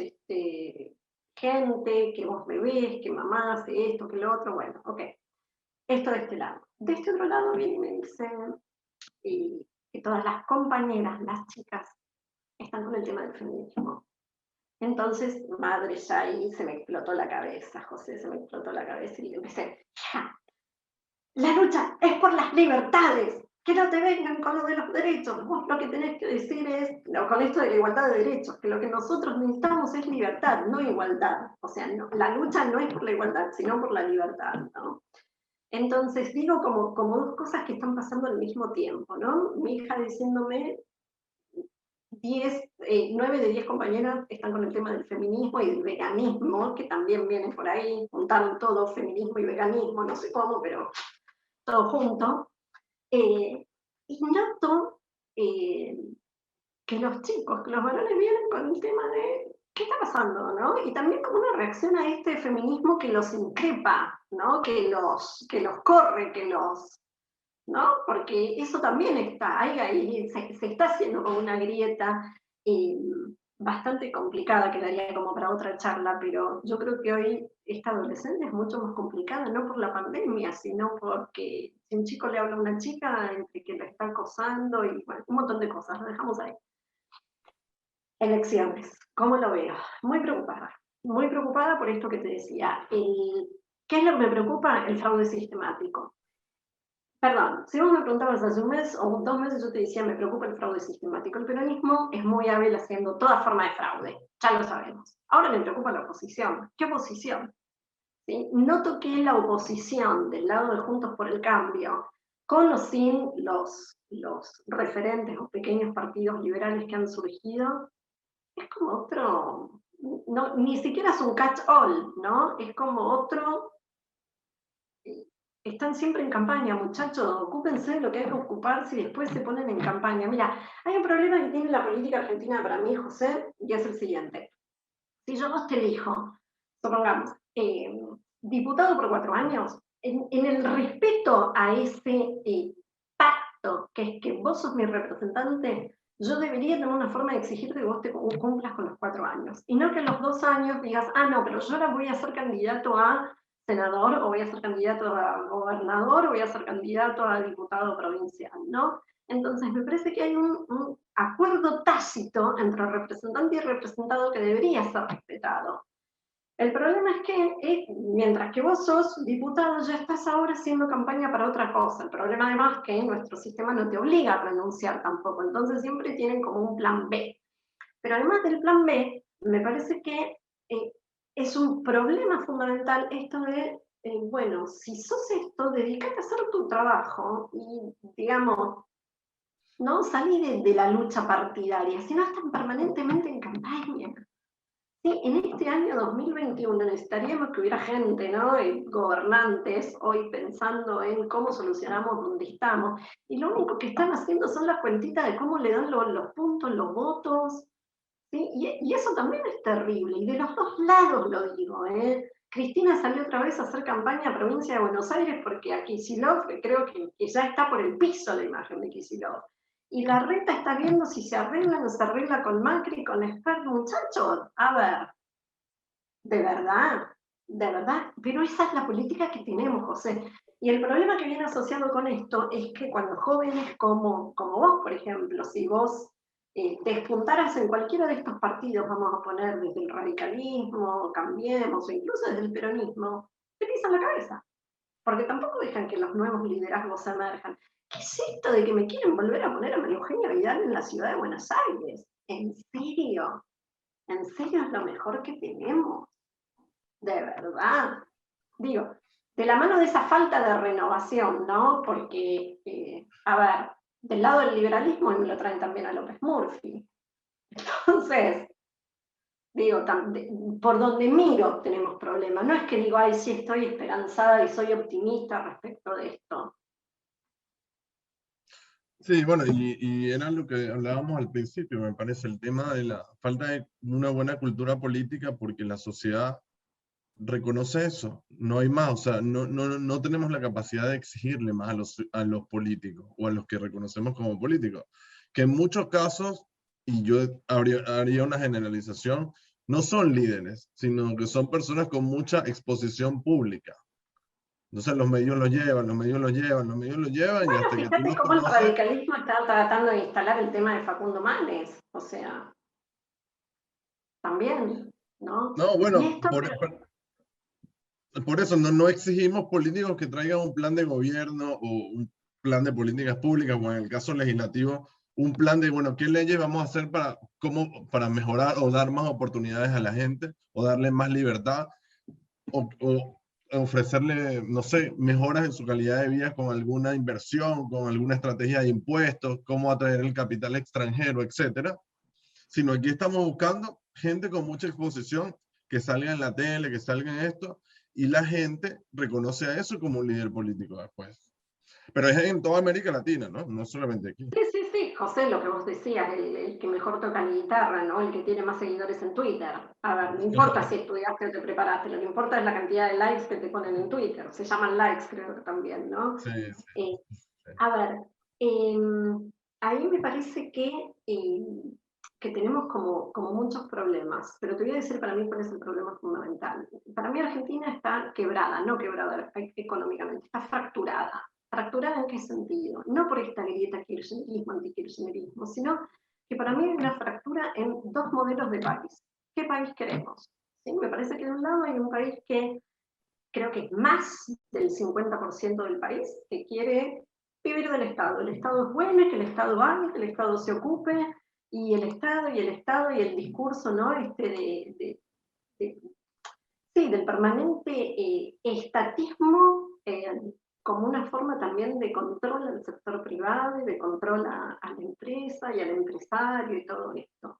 B: gente, que vos me ves, que mamá hace esto, que lo otro, bueno, ok. Esto de este lado. De este otro lado viene y me dice que todas las compañeras, las chicas, están con el tema del feminismo. Entonces, madre, ya ahí se me explotó la cabeza, José, se me explotó la cabeza y le empecé, ja, la lucha es por las libertades. que no te vengan con lo de los derechos, vos lo que tenés que decir es, no, con esto de la igualdad de derechos, que lo que nosotros necesitamos es libertad, no igualdad. O sea, no, la lucha no es por la igualdad, sino por la libertad, ¿no? Entonces, digo como dos cosas que están pasando al mismo tiempo, ¿no? Mi hija diciéndome, 9 de 10 compañeras están con el tema del feminismo y del veganismo, que también viene por ahí, juntaron todo, feminismo y veganismo, no sé cómo, pero todo junto. Y noto que los chicos, que los varones vienen con el tema de qué está pasando, ¿no? Y también como una reacción a este feminismo que los increpa, ¿no? Que los corre, ¿no? Porque eso también está ahí se está haciendo como una grieta bastante complicada, quedaría como para otra charla, pero yo creo que hoy esta adolescente es mucho más complicada, no por la pandemia, sino porque si un chico le habla a una chica, entre que la está acosando y bueno, un montón de cosas, lo dejamos ahí. Elecciones, ¿cómo lo veo? Muy preocupada por esto que te decía. ¿Qué es lo que me preocupa? El fraude sistemático. Perdón, si vos me preguntabas hace un mes o 2 meses, yo te decía, me preocupa el fraude sistemático. El peronismo es muy hábil haciendo toda forma de fraude, ya lo sabemos. Ahora me preocupa la oposición. ¿Qué oposición? ¿Sí? Noto que la oposición del lado de Juntos por el Cambio, con o sin los referentes o pequeños partidos liberales que han surgido, es como otro, no, ni siquiera es un catch-all, ¿no? Es como otro. Están siempre en campaña, muchachos, ocúpense de lo que hay que ocuparse y después se ponen en campaña. Mira, hay un problema que tiene la política argentina para mí, José, y es el siguiente. Si yo vos te elijo, supongamos, diputado por 4 años, en el respeto a ese pacto, que es que vos sos mi representante, yo debería tener una forma de exigirte que vos te cumplas con los 4 años. Y no que a los 2 años digas, ah, no, pero yo ahora voy a ser candidato a senador, o voy a ser candidato a gobernador, o voy a ser candidato a diputado provincial, ¿no? Entonces me parece que hay un acuerdo tácito entre representante y representado que debería ser respetado. El problema es que mientras que vos sos diputado ya estás ahora haciendo campaña para otra cosa. El problema además es que nuestro sistema no te obliga a renunciar tampoco, entonces siempre tienen como un plan B. Pero además del plan B, me parece que es un problema fundamental esto de, bueno, si sos esto, dedícate a hacer tu trabajo y, digamos, no salí de la lucha partidaria, sino están permanentemente en campaña. Sí, en este año 2021 necesitaríamos que hubiera gente, ¿no? Gobernantes hoy pensando en cómo solucionamos donde estamos, y lo único que están haciendo son las cuentitas de cómo le dan los puntos, los votos, ¿sí? Y eso también es terrible, y de los dos lados lo digo, ¿eh? Cristina salió otra vez a hacer campaña a Provincia de Buenos Aires porque a Kicillof creo que ya está por el piso la imagen de Kicillof. Y la reta está viendo si se arregla o no se arregla con Macri, con Esper, muchachos. A ver, de verdad, pero esa es la política que tenemos, José. Y el problema que viene asociado con esto es que cuando jóvenes como vos, por ejemplo, si vos te despuntaras en cualquiera de estos partidos, vamos a poner desde el radicalismo, Cambiemos, o incluso desde el peronismo, te pisan la cabeza, porque tampoco dejan que los nuevos liderazgos emerjan. ¿Qué es esto de que me quieren volver a poner a María Eugenia Vidal en la ciudad de Buenos Aires? ¿En serio? ¿En serio es lo mejor que tenemos? De verdad. Digo, de la mano de esa falta de renovación, ¿no? Porque, a ver, del lado del liberalismo me lo traen también a López Murphy. Entonces, digo, por donde miro tenemos problemas. No es que digo, ay, sí, estoy esperanzada y soy optimista respecto de esto.
A: Sí, bueno, y era lo que hablábamos al principio, me parece, el tema de la falta de una buena cultura política, porque la sociedad reconoce eso, no hay más, o sea, no tenemos la capacidad de exigirle más a los políticos o a los que reconocemos como políticos, que en muchos casos, y yo haría una generalización, no son líderes, sino que son personas con mucha exposición pública. Entonces los medios los llevan, los medios los llevan, los medios los llevan, y
B: Bueno,
A: hasta que tú
B: fíjate
A: los
B: cómo el
A: conoces.
B: radicalismo está tratando de instalar el tema de Facundo Manes, o sea, también, ¿no?
A: No,
B: Y
A: bueno,
B: esto,
A: por eso no exigimos políticos que traigan un plan de gobierno o plan de políticas públicas, o en el caso legislativo, un plan de, bueno, ¿qué leyes vamos a hacer para mejorar o dar más oportunidades a la gente, o darle más libertad, o ofrecerle, no sé, mejoras en su calidad de vida con alguna inversión, con alguna estrategia de impuestos, cómo atraer el capital extranjero, etcétera? Sino aquí estamos buscando gente con mucha exposición, que salga en la tele, que salga en esto, y la gente reconoce a eso como un líder político después. Pero es en toda América Latina, ¿no? No solamente aquí.
B: Sí, sí, sí, José, lo que vos decías, el que mejor toca la guitarra, ¿no? El que tiene más seguidores en Twitter. A ver, no importa si estudiaste o te preparaste, lo que importa es la cantidad de likes que te ponen en Twitter. Se llaman likes, creo que también, ¿no?
A: Sí, sí,
B: Eh,
A: sí.
B: a ver, ahí me parece que tenemos como muchos problemas, pero te voy a decir para mí cuál es el problema fundamental. Para mí Argentina está quebrada, no quebrada económicamente, está fracturada. ¿Fracturada en qué sentido? No por esta grieta kirchnerismo, antikirchnerismo, sino que para mí hay una fractura en dos modelos de país. ¿Qué país queremos? ¿Sí? Me parece que de un lado hay un país que creo que es más del 50% del país que quiere vivir del Estado. El Estado es bueno, que el Estado haga, que el Estado se ocupe, y el Estado, y el Estado, y el discurso, ¿no? De, sí, del permanente estatismo como una forma también de control al sector privado y de control a la empresa y al empresario y todo esto.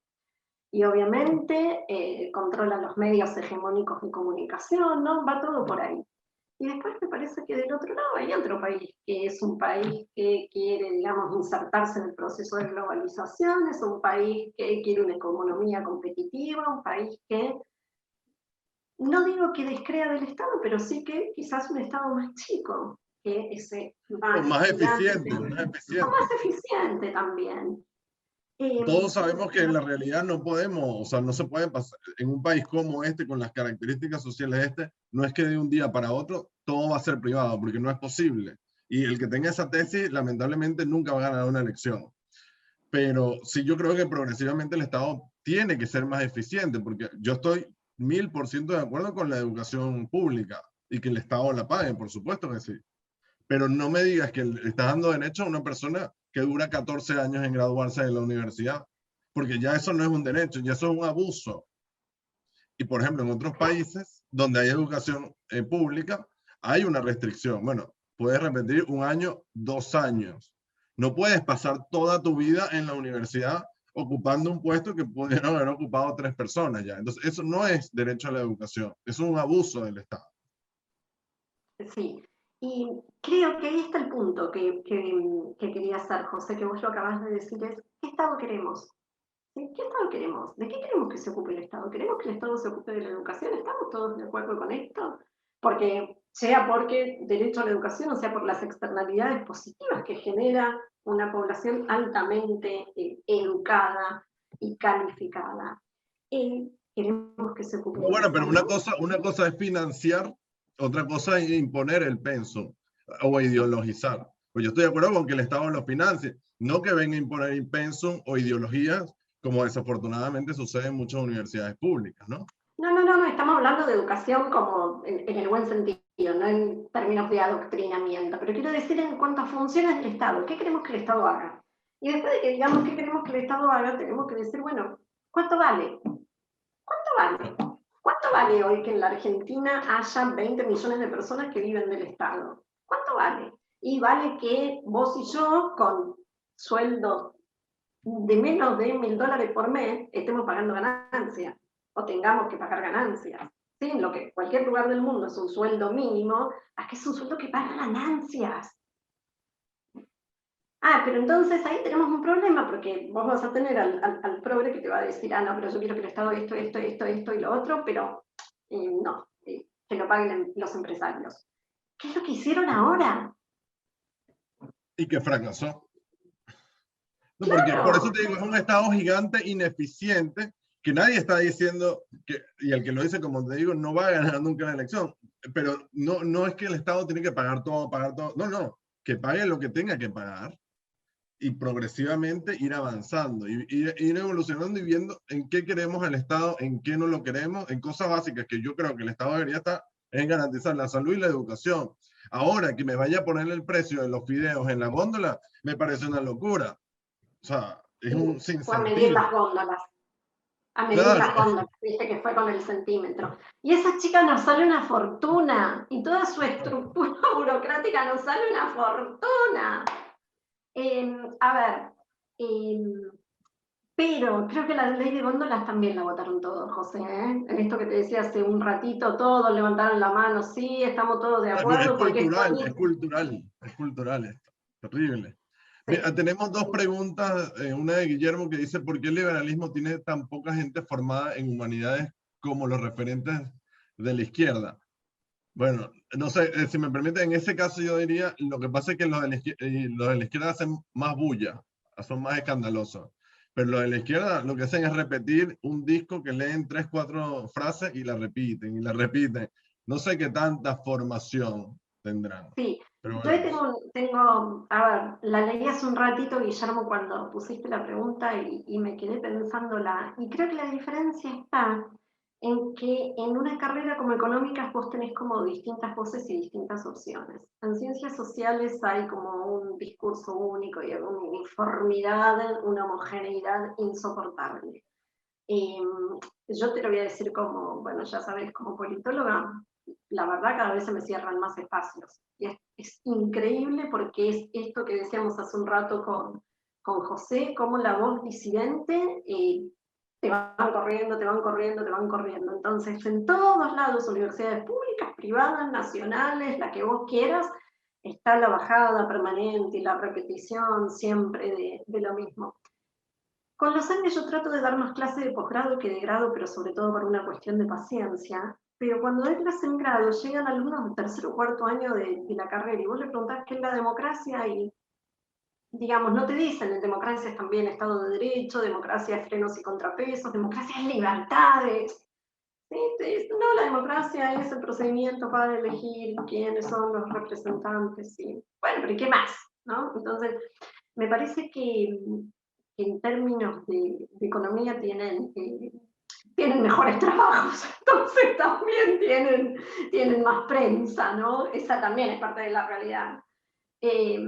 B: Y obviamente controla los medios hegemónicos de comunicación, ¿no? Va todo por ahí. Y después me parece que del otro lado hay otro país, que es un país que quiere, digamos, insertarse en el proceso de globalización, es un país que quiere una economía competitiva, un país que, no digo que descrea del Estado, pero sí que quizás un Estado más chico que ese
A: O
B: más
A: más
B: gigante,
A: eficiente, más
B: o
A: eficiente.
B: más eficiente también.
A: Todos sabemos que en la realidad no podemos, o sea, no se puede pasar, en un país como este, con las características sociales de este, no es que de un día para otro todo va a ser privado, porque no es posible. Y el que tenga esa tesis, lamentablemente, nunca va a ganar una elección. Pero sí, yo creo que progresivamente el Estado tiene que ser más eficiente, porque yo estoy 1000% de acuerdo con la educación pública y que el Estado la pague, por supuesto que sí. Pero no me digas que le estás dando derecho a una persona que dura 14 años en graduarse de la universidad, porque ya eso no es un derecho, ya eso es un abuso. Y por ejemplo, en otros países donde hay educación pública, hay una restricción. Bueno, puedes repetir un año, 2 años. No puedes pasar toda tu vida en la universidad ocupando un puesto que pudieron haber ocupado 3 personas ya. Entonces, eso no es derecho a la educación, es un abuso del Estado.
B: Sí, y creo que ahí está el punto que quería hacer, José, que vos lo acabas de decir, es ¿qué Estado queremos? ¿Sí? ¿Qué Estado queremos? ¿De qué queremos que se ocupe el Estado? ¿Queremos que el Estado se ocupe de la educación? ¿Estamos todos de acuerdo con esto? Porque sea porque derecho a la educación o sea por las externalidades positivas que genera una población altamente educada y calificada. Queremos que se ocupe de
A: Bueno,
B: eso,
A: pero
B: ¿no?
A: una cosa es financiar, otra cosa es imponer el pensum o ideologizar. Pues yo estoy de acuerdo con que el Estado lo financie, no que venga a imponer el pensum o ideologías, como desafortunadamente sucede en muchas universidades públicas, ¿no?
B: No, no, no, no, estamos hablando de educación como en el buen sentido, no en términos de adoctrinamiento, pero quiero decir en cuanto a funciones del Estado, ¿qué queremos que el Estado haga? Y después de que digamos qué queremos que el Estado haga, tenemos que decir, bueno, ¿cuánto vale? ¿Cuánto vale? ¿Cuánto vale hoy que en la Argentina haya 20 millones de personas que viven del Estado? ¿Cuánto vale? Y vale que vos y yo, con sueldos de menos de $1000 por mes, estemos pagando ganancias o tengamos que pagar ganancias. ¿Sí? En lo que cualquier lugar del mundo es un sueldo mínimo, aquí es un sueldo que paga ganancias. Pero entonces ahí tenemos un problema, porque vos vas a tener al progre que te va a decir, no, pero yo quiero que el Estado esto y lo otro, pero no, que lo paguen los empresarios. ¿Qué es lo que hicieron ahora?
A: Y que fracasó. No, porque por eso
B: Claro,
A: te digo, es un Estado gigante, ineficiente, que nadie está diciendo, y el que lo dice, como te digo, no va a ganar nunca la elección. Pero no, no es que el Estado tiene que pagar todo, pagar todo. No, no, que pague lo que tenga que pagar y progresivamente ir avanzando, ir evolucionando y viendo en qué queremos el Estado, en qué no lo queremos, en cosas básicas que yo creo que el Estado debería estar en garantizar la salud y la educación. Ahora que me vaya a poner el precio de los fideos en la góndola, me parece una locura. O sea, es un
B: Fue a medir las
A: sinsentido.
B: góndolas. A medir
A: Claro,
B: las góndolas, viste que fue con el centímetro. Y esa chica nos sale una fortuna, y toda su estructura burocrática nos sale una fortuna. A ver, pero creo que la ley de góndolas también la votaron todos, José, ¿eh? En esto que te decía hace un ratito, todos levantaron la mano, sí, estamos todos de
A: es
B: acuerdo, porque es
A: cultural, es
B: bonito.
A: cultural, es cultural esto. Terrible. Mira,
B: Sí.
A: tenemos dos preguntas, una de Guillermo que dice, ¿por qué el liberalismo tiene tan poca gente formada en humanidades como los referentes de la izquierda? Bueno, no sé, si me permite, en ese caso yo diría, lo que pasa es que los de la izquierda hacen más bulla, son más escandalosos. Pero los de la izquierda lo que hacen es repetir un disco que leen 3, 4 frases y la repiten y la repiten. No sé qué tanta formación tendrán.
B: Sí,
A: Pero
B: yo ahí
A: bueno,
B: a ver, la leí hace un ratito, Guillermo, cuando pusiste la pregunta y me quedé pensándola. Y creo que la diferencia está en que en una carrera como económicas vos tenés como distintas voces y distintas opciones. En ciencias sociales hay como un discurso único y una uniformidad, una homogeneidad insoportable. Yo te lo voy a decir como, bueno, ya sabes, como politóloga, la verdad cada vez se me cierran más espacios. Y es increíble porque es esto que decíamos hace un rato con José, como la voz disidente te van corriendo, te van corriendo, te van corriendo. Entonces, en todos lados, universidades públicas, privadas, nacionales, la que vos quieras, está la bajada permanente y la repetición siempre de lo mismo. Con los años yo trato de dar más clases de posgrado que de grado, pero sobre todo por una cuestión de paciencia. Pero cuando doy clases en grado, llegan alumnos de tercer o cuarto año de la carrera y vos le preguntás qué es la democracia y, digamos, no te dicen, en democracia es también Estado de Derecho, democracia es frenos y contrapesos, democracia es libertades. ¿Sí? Te dicen, no, la democracia es el procedimiento para elegir quiénes son los representantes. ¿Sí? Bueno, pero ¿y qué más? ¿No? Entonces, me parece que en términos de economía tienen mejores trabajos, entonces también tienen más prensa, ¿no? Esa también es parte de la realidad. Eh,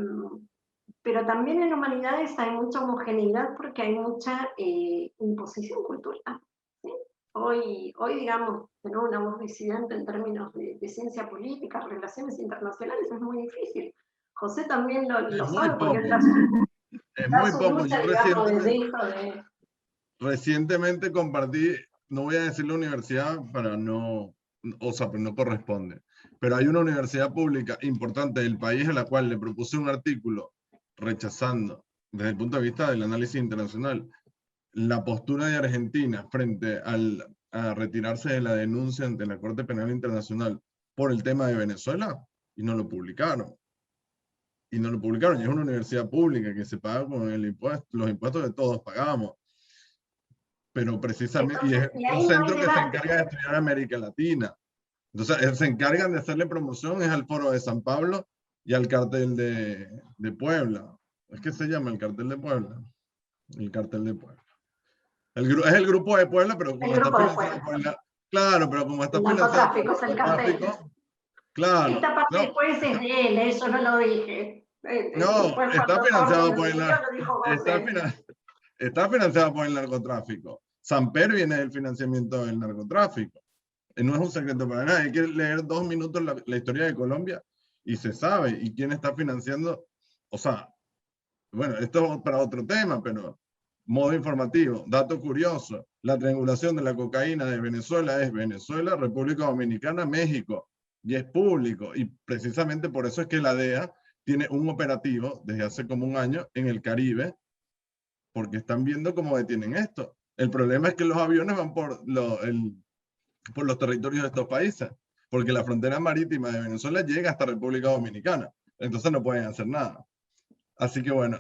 B: pero también en humanidades hay mucha homogeneidad porque hay mucha imposición cultural. ¿Sí? Hoy, digamos, tener una voz disidente en términos de ciencia política, relaciones internacionales, es muy difícil. José también lo
A: es muy
B: sabe porque él
A: poco, es
B: da
A: muy
B: su
A: poco.
B: lucha,
A: Yo
B: digamos, desde hijo de...
A: recientemente compartí, no voy a decir la universidad para no, o sea, pues no corresponde, pero hay una universidad pública importante del país a la cual le propuse un artículo rechazando, desde el punto de vista del análisis internacional, la postura de Argentina frente a retirarse de la denuncia ante la Corte Penal Internacional por el tema de Venezuela, y no lo publicaron. Y no lo publicaron, y es una universidad pública que se paga con el impuesto, los impuestos que todos pagamos, pero precisamente, y
B: Entonces,
A: es
B: y
A: un
B: ahí no hay
A: centro que se
B: debate.
A: encarga de estudiar América Latina. Entonces, se encargan de hacerle promoción, es al Foro de San Pablo y al Cartel de Puebla. ¿Es que se llama el Cartel de Puebla? El Cartel de Puebla. Es el Grupo de Puebla, pero
B: El
A: como está
B: grupo de
A: financiado
B: Puebla.
A: por el... Claro, pero como está
B: El
A: financiado por
B: narcotráfico
A: el
B: es el cartel.
A: narcotráfico, claro.
B: Esta parte
A: No,
B: después es de él, yo no lo dije.
A: no,
B: Después
A: está
B: cuando Jorge
A: financiado
B: lo
A: por el,
B: dijo, lo dijo
A: está,
B: José.
A: está financiado por el narcotráfico. Samper viene del financiamiento del narcotráfico. No es un secreto para nadie. Hay que leer 2 minutos la historia de Colombia y se sabe. Y quién está financiando. O sea, bueno, esto es para otro tema, pero modo informativo. Dato curioso. La triangulación de la cocaína de Venezuela es Venezuela, República Dominicana, México. Y es público. Y precisamente por eso es que la DEA tiene un operativo desde hace como un año en el Caribe, porque están viendo cómo detienen esto. El problema es que los aviones van por los territorios de estos países, porque la frontera marítima de Venezuela llega hasta República Dominicana, entonces no pueden hacer nada. Así que bueno,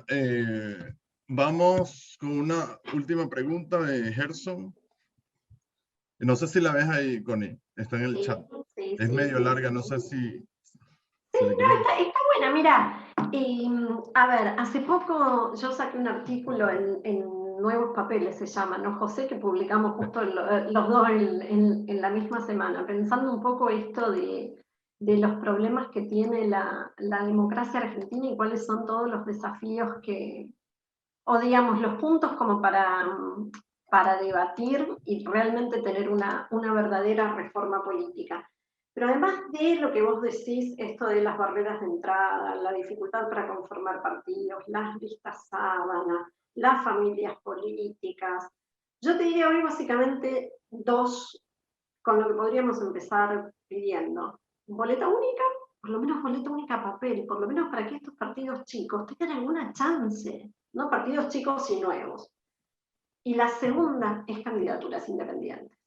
A: vamos con una última pregunta de Gerson. No sé si la ves ahí, Connie, está en el
B: Sí,
A: chat.
B: sí,
A: Es
B: sí,
A: medio
B: sí.
A: larga, no sé
B: Sí,
A: si le
B: no,
A: quieres.
B: está buena, mira. A ver, hace poco yo saqué un artículo en Nuevos Papeles, se llama, ¿no, José? Que publicamos justo los dos en la misma semana, pensando un poco esto de los problemas que tiene la democracia argentina y cuáles son todos los desafíos que, o digamos, los puntos como para debatir y realmente tener una verdadera reforma política. Pero además de lo que vos decís, esto de las barreras de entrada, la dificultad para conformar partidos, las listas sábana, las familias políticas, yo te diría hoy básicamente dos con lo que podríamos empezar pidiendo. Boleta única, por lo menos boleta única papel, por lo menos para que estos partidos chicos tengan alguna chance, ¿no? Partidos chicos y nuevos. Y la segunda es candidaturas independientes.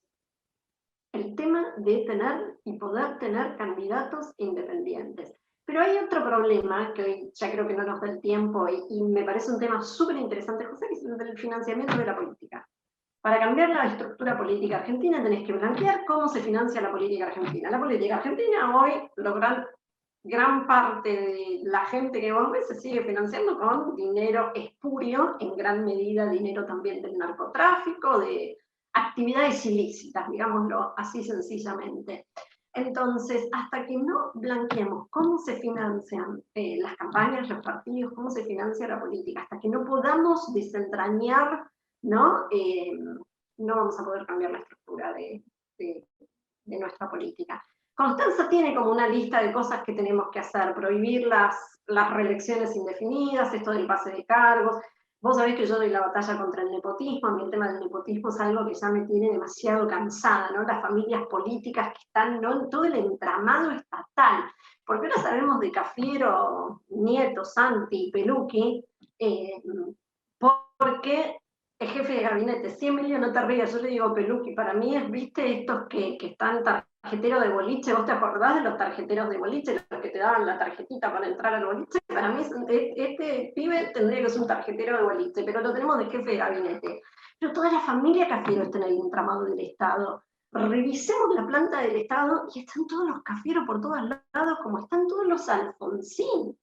B: El tema de tener y poder tener candidatos independientes. Pero hay otro problema que hoy ya creo que no nos da el tiempo y me parece un tema súper interesante, José, que es el del financiamiento de la política. Para cambiar la estructura política argentina tenés que blanquear cómo se financia la política argentina. La política argentina hoy, gran parte de la gente que vos ves se sigue financiando con dinero espurio, en gran medida dinero también del narcotráfico, de actividades ilícitas, digámoslo así sencillamente. Entonces, hasta que no blanqueemos cómo se financian las campañas, los partidos, cómo se financia la política, hasta que no podamos desentrañar, ¿no? No vamos a poder cambiar la estructura de nuestra política. Constanza tiene como una lista de cosas que tenemos que hacer, prohibir las reelecciones indefinidas, esto del pase de cargos. Vos sabés que yo doy la batalla contra el nepotismo, a mí el tema del nepotismo es algo que ya me tiene demasiado cansada, ¿no? Las familias políticas que están, ¿no?, en todo el entramado estatal. Porque ahora sabemos de Cafiero, Nieto, Santi, Peluqui, porque el jefe de gabinete, 100 millones, no te rías, yo le digo Peluqui, para mí es, viste, estos que están tarjeteros de boliche, ¿vos te acordás de los tarjeteros de boliche, los que te daban la tarjetita para entrar al boliche? Para mí este pibe tendría que ser un tarjetero de boliche, pero lo tenemos de jefe de gabinete. Pero toda la familia Cafiero está en el entramado del Estado. Revisemos la planta del Estado y están todos los Cafiero por todos lados, como están todos los Alfonsín.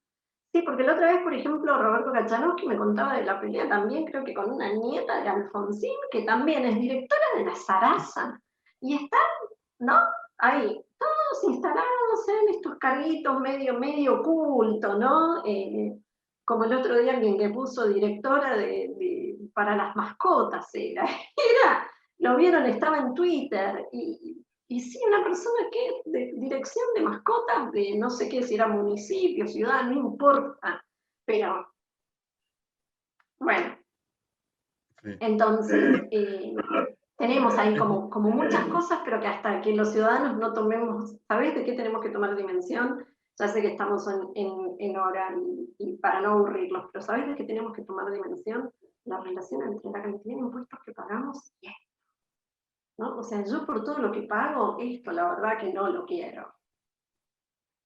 B: Sí, porque la otra vez, por ejemplo, Roberto Kachanowski me contaba de la pelea también, creo que con una nieta de Alfonsín, que también es directora de la Sarasa. Y están, ¿no? Ahí, todos instalados en estos carguitos medio oculto, ¿no? Como el otro día alguien que puso directora para las mascotas, lo vieron, estaba en Twitter, y sí, una persona que de dirección de mascotas, de no sé qué, si era municipio, ciudad, no importa, pero bueno,
A: Sí.
B: entonces tenemos ahí como muchas cosas, pero que hasta que los ciudadanos no tomemos, ¿sabés de qué tenemos que tomar dimensión? Ya sé que estamos en hora y para no aburrirlos, pero ¿sabés de qué tenemos que tomar dimensión? La relación entre la cantidad de impuestos que pagamos y esto, ¿no? O sea, yo por todo lo que pago, esto la verdad que no lo quiero.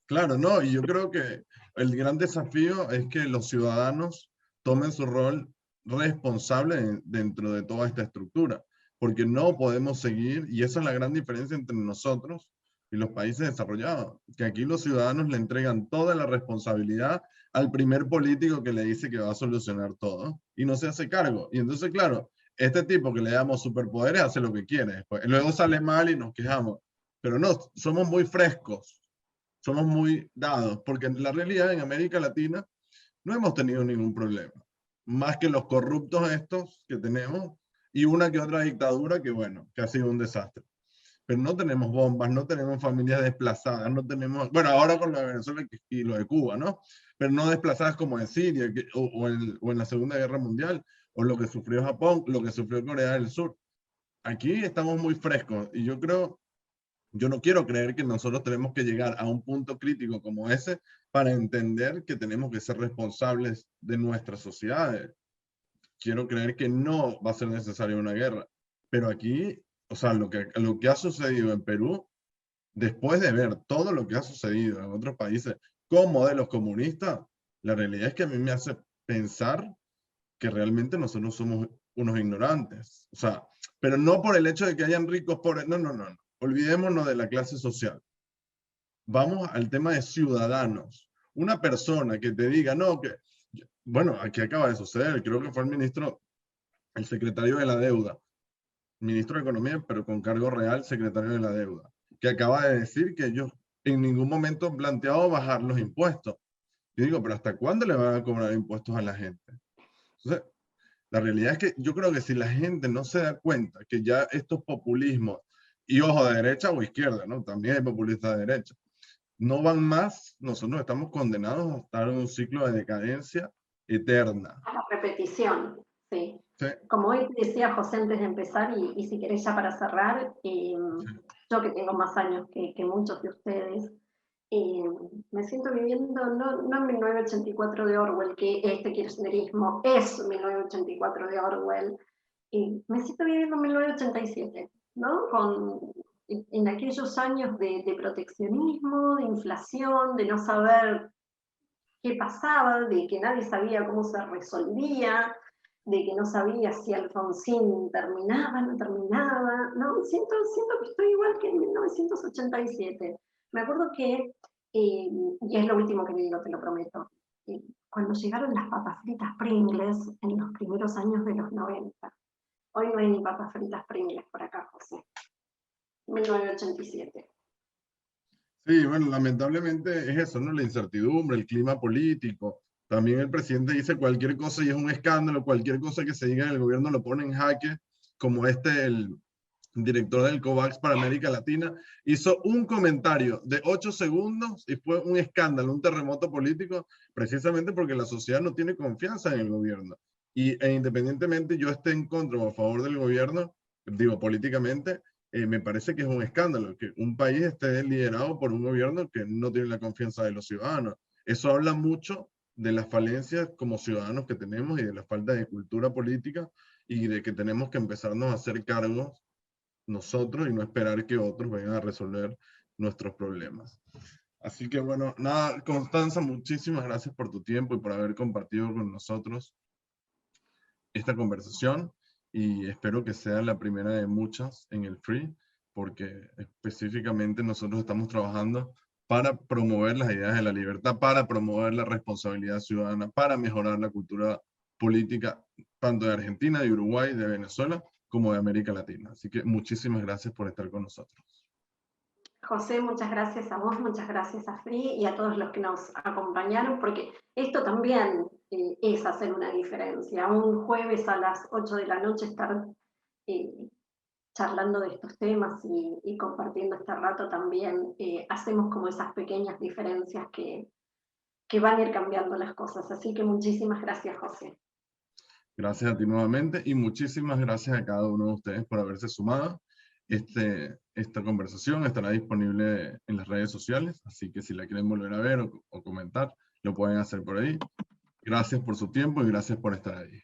A: Claro, no, y yo creo que el gran desafío es que los ciudadanos tomen su rol responsable dentro de toda esta estructura, porque no podemos seguir, y esa es la gran diferencia entre nosotros y los países desarrollados, que aquí los ciudadanos le entregan toda la responsabilidad al primer político que le dice que va a solucionar todo y no se hace cargo. Y entonces, claro, este tipo que le damos superpoderes hace lo que quiere, pues, luego sale mal y nos quejamos, pero no, somos muy frescos, somos muy dados, porque en la realidad en América Latina no hemos tenido ningún problema, más que los corruptos estos que tenemos y una que otra dictadura que, bueno, que ha sido un desastre. Pero no tenemos bombas, no tenemos familias desplazadas, no tenemos, bueno, ahora con lo de Venezuela y lo de Cuba, ¿no? Pero no desplazadas como en Siria o en la Segunda Guerra Mundial, o lo que sufrió Japón, lo que sufrió Corea del Sur. Aquí estamos muy frescos y yo no quiero creer que nosotros tenemos que llegar a un punto crítico como ese para entender que tenemos que ser responsables de nuestras sociedades. Quiero creer que no va a ser necesaria una guerra. Pero aquí, o sea, lo que ha sucedido en Perú, después de ver todo lo que ha sucedido en otros países con modelos comunistas, la realidad es que a mí me hace pensar que realmente nosotros somos unos ignorantes. O sea, pero no por el hecho de que hayan ricos, pobres, no, no, no. Olvidémonos de la clase social. Vamos al tema de ciudadanos. Una persona que te diga, no, que, bueno, aquí acaba de suceder, creo que fue el ministro, el secretario de la deuda, ministro de Economía, pero con cargo real, secretario de la deuda, que acaba de decir que ellos en ningún momento han planteado bajar los impuestos. Yo digo, pero ¿hasta cuándo le van a cobrar impuestos a la gente? Entonces, la realidad es que yo creo que si la gente no se da cuenta que ya estos populismos, y ojo, de derecha o izquierda, ¿no? También hay populistas de derecha, no van más, nosotros estamos condenados a estar en un ciclo de decadencia eterna.
B: A la repetición, sí.
A: Sí,
B: Como hoy te decía José antes de empezar, y si querés ya para cerrar,
A: sí.
B: yo que tengo más años que muchos de ustedes, eh, me siento viviendo no en 1984 de Orwell, que este kirchnerismo es 1984 de Orwell, me siento viviendo en 1987, ¿no? En aquellos años de proteccionismo, de inflación, de no saber qué pasaba, de que nadie sabía cómo se resolvía, de que no sabía si Alfonsín terminaba, no terminaba, ¿no? Siento que estoy igual que en 1987. Me acuerdo que, y es lo último que le digo, te lo prometo, cuando llegaron las papas fritas Pringles en los primeros años de los 90, hoy no hay ni papas fritas Pringles por acá, José, 1987.
A: Sí, bueno, lamentablemente es eso, ¿no? La incertidumbre, el clima político. También el presidente dice cualquier cosa y es un escándalo, cualquier cosa que se diga en el gobierno lo pone en jaque, como el director del COVAX para América Latina, hizo un comentario de 8 segundos y fue un escándalo, un terremoto político, precisamente porque la sociedad no tiene confianza en el gobierno. E independientemente yo esté en contra o a favor del gobierno, digo políticamente, me parece que es un escándalo que un país esté liderado por un gobierno que no tiene la confianza de los ciudadanos. Eso habla mucho de las falencias como ciudadanos que tenemos y de la falta de cultura política y de que tenemos que empezarnos a hacer cargos nosotros y no esperar que otros vengan a resolver nuestros problemas. Así que bueno, nada, Constanza, muchísimas gracias por tu tiempo y por haber compartido con nosotros esta conversación y espero que sea la primera de muchas en el Free, porque específicamente nosotros estamos trabajando para promover las ideas de la libertad, para promover la responsabilidad ciudadana, para mejorar la cultura política, tanto de Argentina, de Uruguay, de Venezuela, como de América Latina. Así que muchísimas gracias por estar con nosotros.
B: José, muchas gracias a vos, muchas gracias a Free y a todos los que nos acompañaron, porque esto también es hacer una diferencia. Un jueves a las 8 de la noche estar eh, charlando de estos temas y compartiendo este rato también, hacemos como esas pequeñas diferencias que van a ir cambiando las cosas. Así que muchísimas gracias, José.
A: Gracias a ti nuevamente y muchísimas gracias a cada uno de ustedes por haberse sumado. Esta conversación estará disponible en las redes sociales, así que si la quieren volver a ver o comentar, lo pueden hacer por ahí. Gracias por su tiempo y gracias por estar ahí.